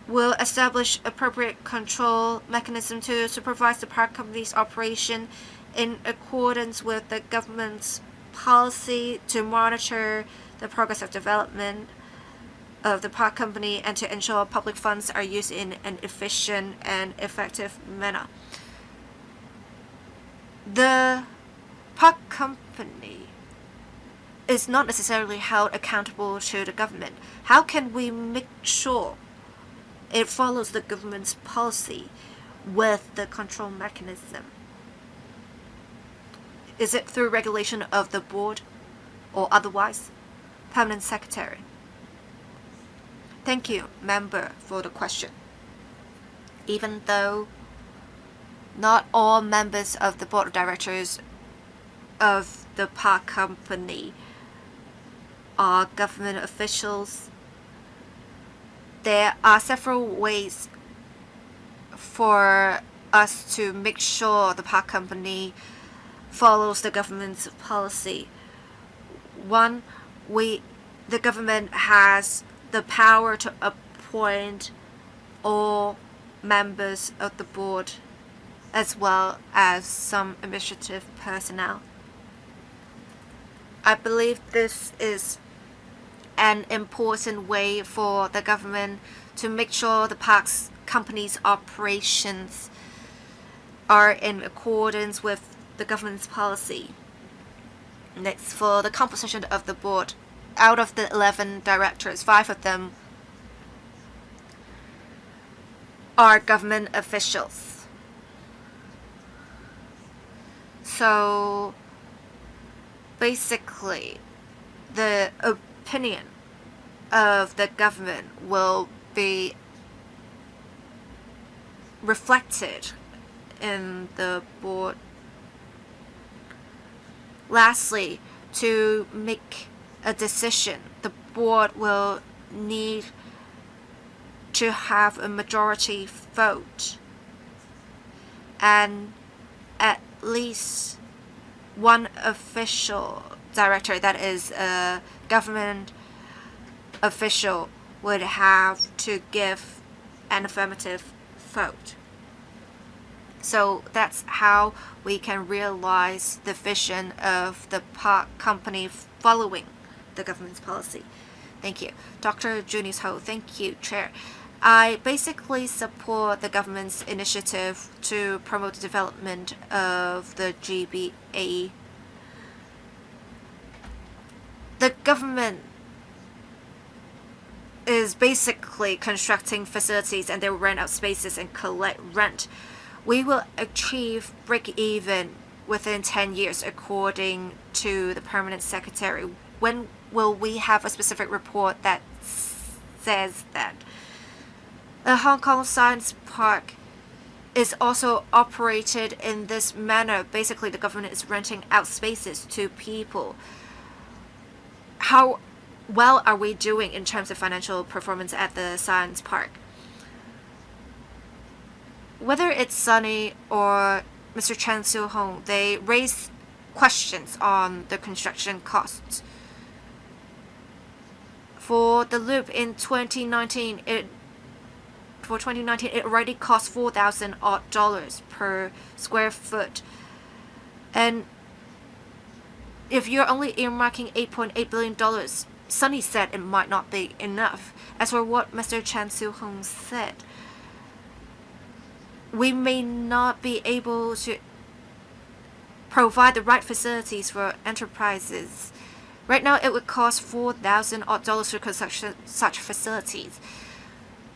will establish appropriate control mechanism to supervise the park company's operation in accordance with the government's policy, to monitor the progress of development of the park company and to ensure public funds are used in an efficient and effective manner. The park company is not necessarily held accountable to the government. How can we make sure it follows the government's policy with the control mechanism? Is it through regulation of the board or otherwise? Permanent Secretary. Thank you, member, for the question. Even though not all members of the board of directors of the park company are government officials, there are several ways for us to make sure the park company follows the government's policy. One, the government has the power to appoint all members of the board as well as some administrative personnel. I believe this is an important way for the government to make sure the parks company's operations are in accordance with the government's policy. Next, for the composition of the board, out of the 11 directors, 5 of them are government officials. So basically, the opinion of the government will be reflected in the board. Lastly, to make a decision, the board will need to have a majority vote and at least one official director, that is a government official, would have to give an affirmative vote. So that's how we can realize the vision of the park company following the government's policy. Thank you. Dr. Junius Ho, thank you, Chair. I basically support the government's initiative to promote the development of the GBA. The government is basically constructing facilities and they will rent out spaces and collect rent. We will achieve break-even within 10 years according to the Permanent Secretary. When will we have a specific report that says that? The Hong Kong Science Park is also operated in this manner. Basically, the government is renting out spaces to people. How well are we doing in terms of financial performance at the science park? Whether it's Sunny or Mr. Chen Siu-hong, they raise questions on the construction costs. For the loop in 2019, it already cost $4,000 odd per square foot, and If you're only earmarking $8.8 billion, Sunny said it might not be enough. As for what Mr. Chan Soo-hong said, we may not be able to provide the right facilities for enterprises. Right now, it would cost $4,000 odd to construct such facilities.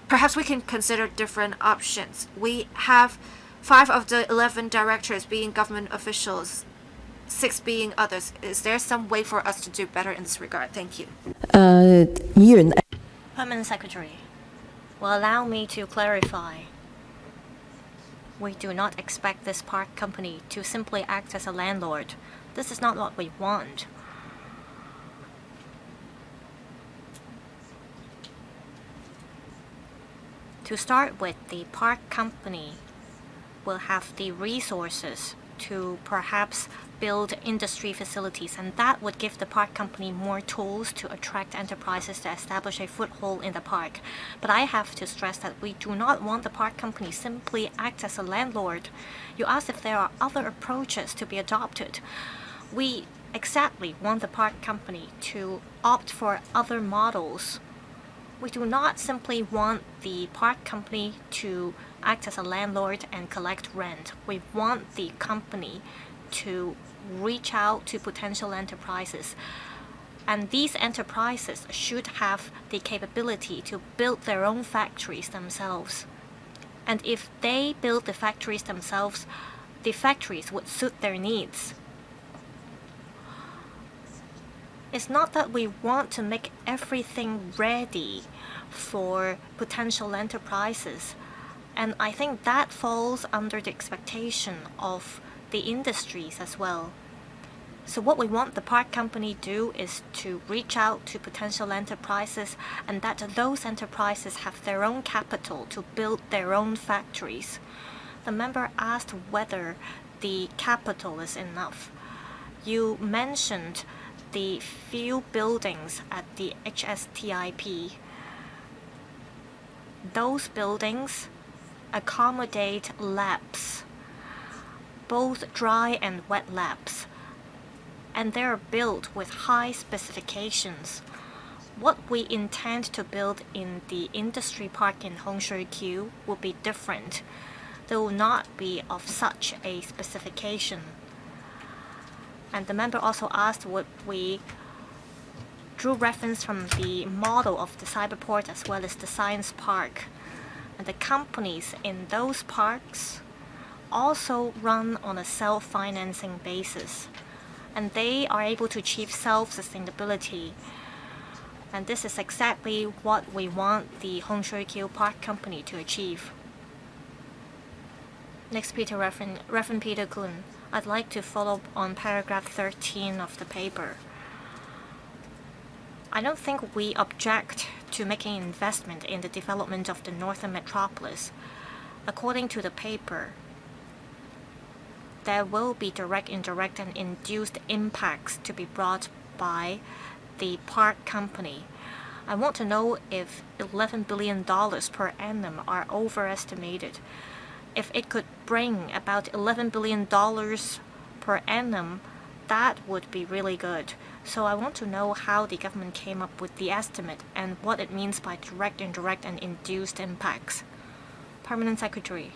Perhaps we can consider different options. We have 5 of the 11 directors being government officials, 6 being others. Is there some way for us to do better in this regard? Thank you. 議員 Permanent Secretary, will allow me to clarify. We do not expect this park company to simply act as a landlord. This is not what we want. To start with, the park company will have the resources to perhaps build industry facilities, and that would give the park company more tools to attract enterprises to establish a foothold in the park. But I have to stress that we do not want the park company simply act as a landlord. You asked if there are other approaches to be adopted. We exactly want the park company to opt for other models. We do not simply want the park company to act as a landlord and collect rent. We want the company to reach out to potential enterprises. And these enterprises should have the capability to build their own factories themselves. And if they build the factories themselves, the factories would suit their needs. It's not that we want to make everything ready for potential enterprises. And I think that falls under the expectation of the industries as well. So what we want the park company do is to reach out to potential enterprises, and that those enterprises have their own capital to build their own factories. The member asked whether the capital is enough. You mentioned the few buildings at the HSTIP. Those buildings accommodate labs, both dry and wet labs, and they're built with high specifications. What we intend to build in the industry park in Hongshui-Q will be different. They will not be of such a specification. And the member also asked what we drew reference from the model of the cyberport as well as the science park. And the companies in those parks also run on a self-financing basis. And they are able to achieve self-sustainability. And this is exactly what we want the Hongshui-Q Park Company to achieve. Next, Reverend Peter Kuhn. I'd like to follow up on paragraph 13 of the paper. I don't think we object to making investment in the development of the northern metropolis. According to the paper, there will be direct, indirect, and induced impacts to be brought by the park company. I want to know if $11 billion per annum are overestimated. If it could bring about $11 billion per annum, that would be really good. So I want to know how the government came up with the estimate and what it means by direct, indirect, and induced impacts. Permanent Secretary.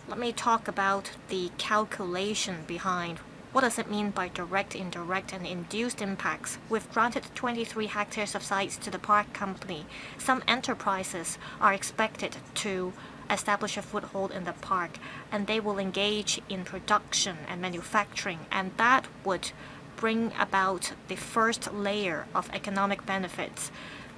Let me talk about the calculation behind. What does it mean by direct, indirect, and induced impacts? We've granted 23 hectares of sites to the park company. Some enterprises are expected to establish a foothold in the park, and they will engage in production and manufacturing, and that would bring about the first layer of economic benefits.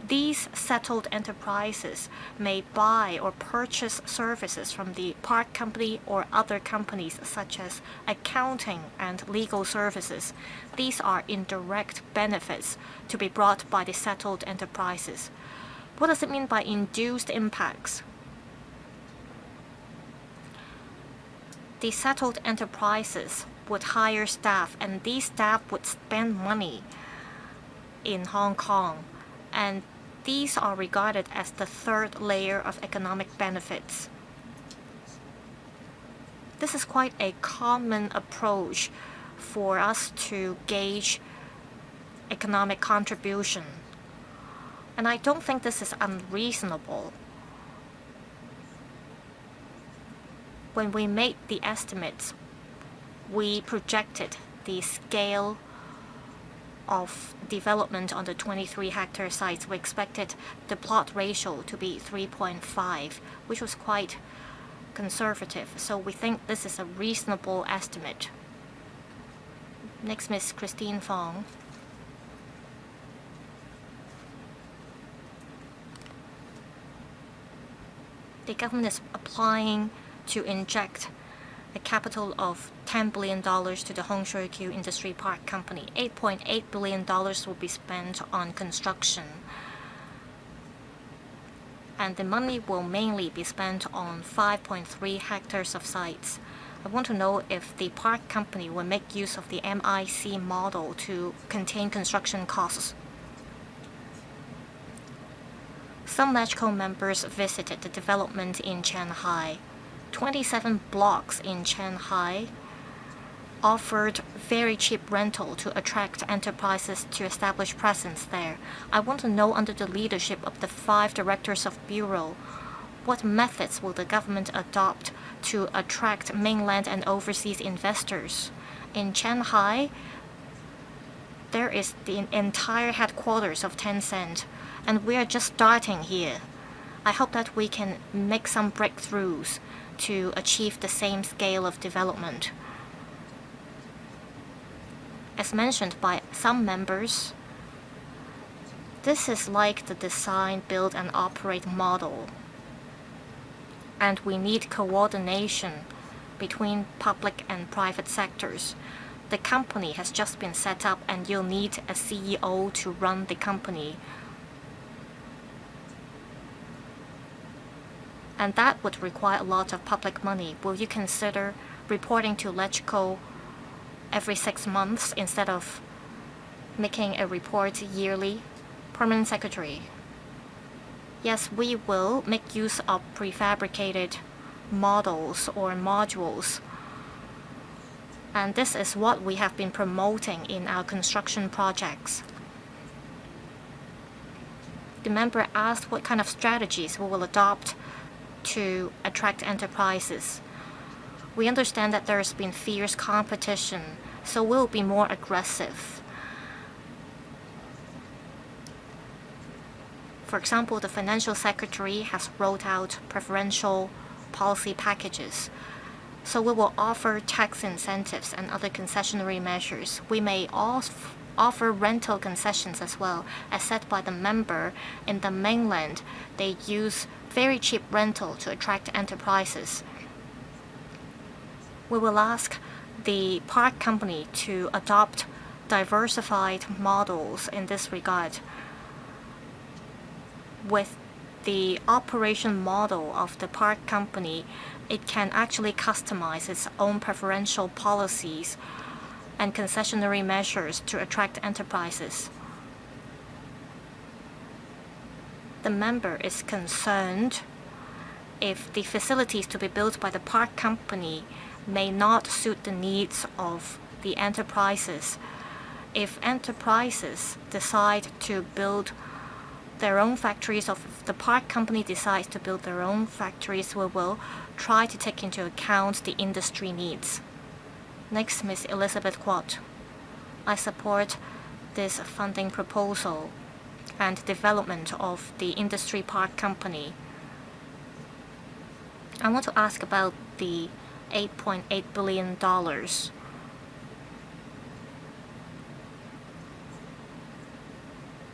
These settled enterprises may buy or purchase services from the park company or other companies such as accounting and legal services. These are indirect benefits to be brought by the settled enterprises. What does it mean by induced impacts? The settled enterprises would hire staff, and these staff would spend money in Hong Kong, and these are regarded as the third layer of economic benefits. This is quite a common approach for us to gauge economic contribution. And I don't think this is unreasonable. When we made the estimates, we projected the scale of development on the 23-hectare sites. We expected the plot ratio to be 3.5, which was quite conservative. So we think this is a reasonable estimate. Next, Ms. Christine Fong. The government is applying to inject a capital of $10 billion to the Hongshui Industry Park Company. $8.8 billion will be spent on construction. And the money will mainly be spent on 5.3 hectares of sites. I want to know if the park company will make use of the MIC model to contain construction costs. Some LegCo members visited the development in Shanghai. 27 blocks in Shanghai offered very cheap rental to attract enterprises to establish presence there. I want to know, under the leadership of the 5 directors of Bureau, what methods will the government adopt to attract mainland and overseas investors? In Shanghai, there is the entire headquarters of Tencent, and we are just starting here. I hope that we can make some breakthroughs to achieve the same scale of development. As mentioned by some members, this is like the design, build, and operate model. And we need coordination between public and private sectors. The company has just been set up, and you'll need a CEO to run the company. And that would require a lot of public money. Will you consider reporting to LegCo every 6 months instead of making a report yearly? Permanent Secretary. Yes, we will make use of prefabricated models or modules. And this is what we have been promoting in our construction projects. The member asked what kind of strategies we will adopt to attract enterprises. We understand that there has been fierce competition, so we'll be more aggressive. For example, the Financial Secretary has rolled out preferential policy packages. So we will offer tax incentives and other concessionary measures. We may offer rental concessions as well. As said by the member, in the mainland, they use very cheap rental to attract enterprises. We will ask the park company to adopt diversified models in this regard. With the operation model of the park company, it can actually customize its own preferential policies and concessionary measures to attract enterprises. The member is concerned if the facilities to be built by the park company may not suit the needs of the enterprises. If enterprises decide to build their own factories, or if the park company decides to build their own factories, we will try to take into account the industry needs. Next, Ms. Elizabeth Quat. I support this funding proposal and development of the industry park company. I want to ask about the $8.8 billion.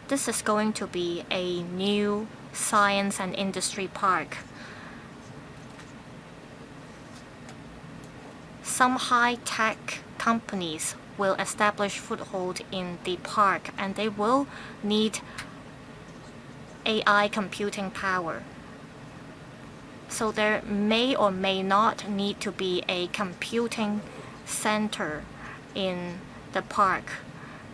This is going to be a new science and industry park. Some high-tech companies will establish foothold in the park, and they will need AI computing power. So there may or may not need to be a computing center in the park.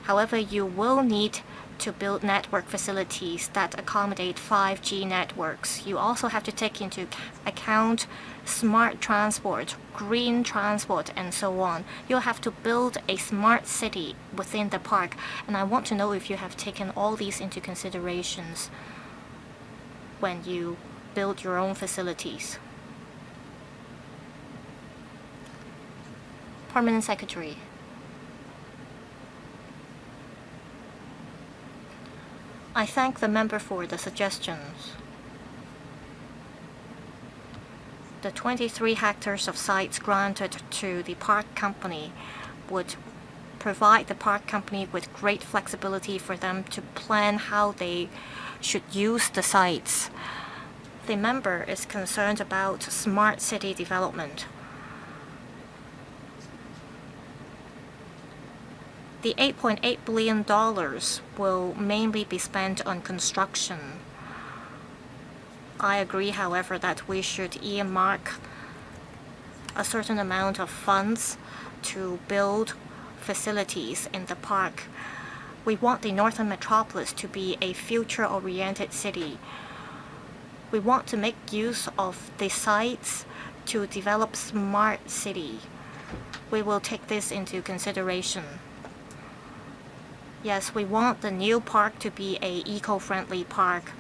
However, you will need to build network facilities that accommodate 5G networks. You also have to take into account smart transport, green transport, and so on. You'll have to build a smart city within the park, and I want to know if you have taken all these into considerations when you build your own facilities. Permanent Secretary. I thank the member for the suggestions. The 23 hectares of sites granted to the park company would provide the park company with great flexibility for them to plan how they should use the sites. The member is concerned about smart city development. The $8.8 billion will mainly be spent on construction. I agree, however, that we should earmark a certain amount of funds to build facilities in the park. We want the Northern Metropolis to be a future-oriented city. We want to make use of the sites to develop smart city. We will take this into consideration. Yes, we want the new park to be an eco-friendly park.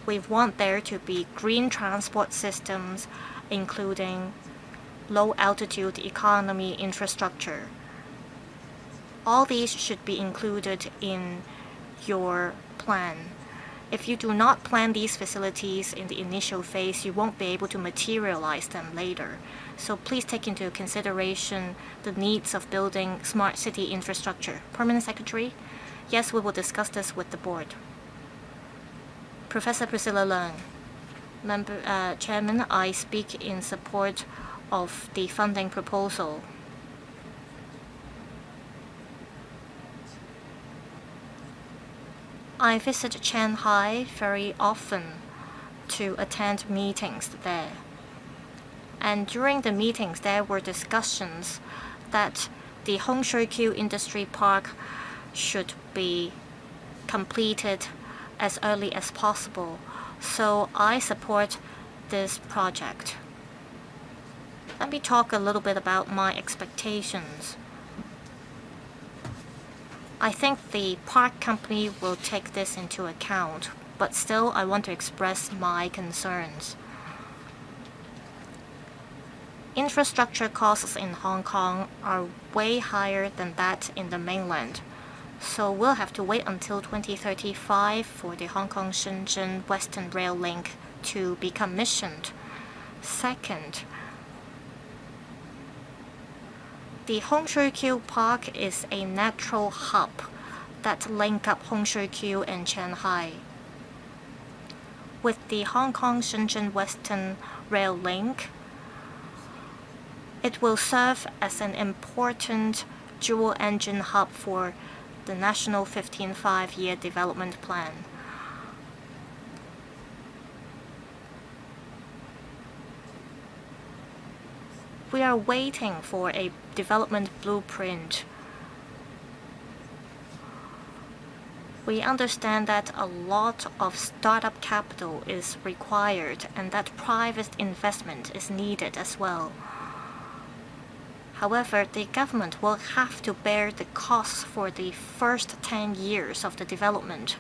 We want there to be green transport systems, including low-altitude economy infrastructure. All these should be included in your plan. If you do not plan these facilities in the initial phase, you won't be able to materialize them later. So please take into consideration the needs of building smart city infrastructure. Permanent Secretary? Yes, we will discuss this with the board. Professor Priscilla Leung. Chairman, I speak in support of the funding proposal. I visit Shanghai very often to attend meetings there. And during the meetings, there were discussions that the Hongshui-Q Industry Park should be completed as early as possible. So I support this project. Let me talk a little bit about my expectations. I think the park company will take this into account, but still I want to express my concerns. Infrastructure costs in Hong Kong are way higher than that in the mainland. So we'll have to wait until 2035 for the Hong Kong-Shenzhen Western Rail Link to be commissioned. Second, the Hongshui-Q Park is a natural hub that links up Hongshui-Q and Shanghai. With the Hong Kong-Shenzhen Western Rail Link, it will serve as an important dual-engine hub for the National 15 Five-Year Development Plan. We are waiting for a development blueprint. We understand that a lot of startup capital is required and that private investment is needed as well. However, the government will have to bear the costs for the first 10 years of the development.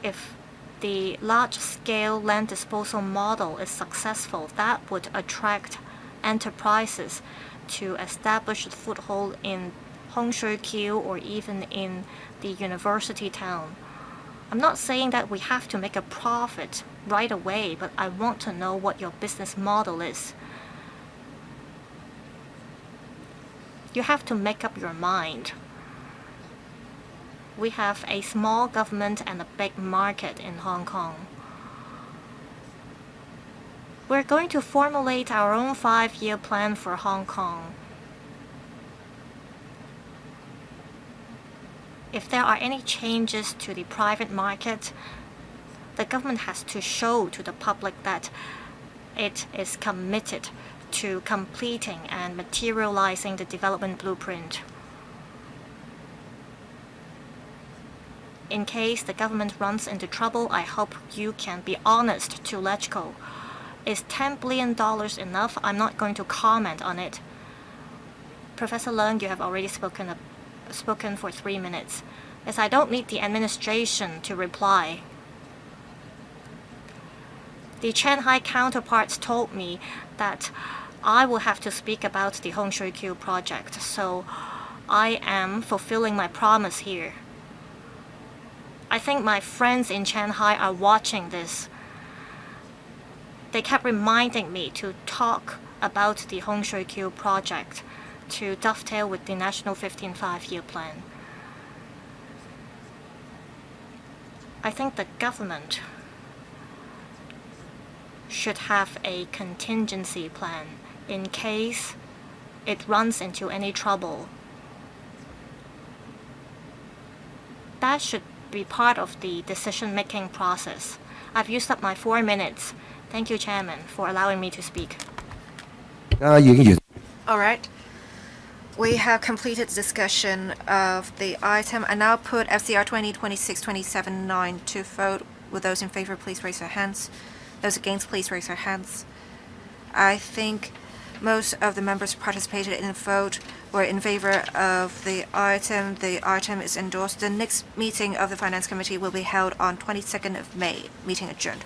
If the large-scale land disposal model is successful, that would attract enterprises to establish a foothold in Hongshui-Q or even in the university town. I'm not saying that we have to make a profit right away, but I want to know what your business model is. You have to make up your mind. We have a small government and a big market in Hong Kong. We're going to formulate our own 5-year plan for Hong Kong. If there are any changes to the private market, the government has to show to the public that it is committed to completing and materializing the development blueprint. In case the government runs into trouble, I hope you can be honest to LegCo. Is $10 billion enough? I'm not going to comment on it. Professor Leung, you have already spoken for 3 minutes. As I don't need the administration to reply. The Shanghai counterparts told me that I will have to speak about the Hongshui-Q project, so I am fulfilling my promise here. I think my friends in Shanghai are watching this. They kept reminding me to talk about the Hongshui-Q project to dovetail with the National 15th Five-Year Plan. I think the government should have a contingency plan in case it runs into any trouble. That should be part of the decision-making process. I've used up my 4 minutes. Thank you, Chairman, for allowing me to speak. All right. We have completed discussion of the item. I now put FCR 2026-27-9 to vote. With those in favor, please raise your hands. Those against, please raise your hands. I think most of the members who participated in the vote were in favor of the item. The item is endorsed. The next meeting of the Finance Committee will be held on 22nd of May. Meeting adjourned.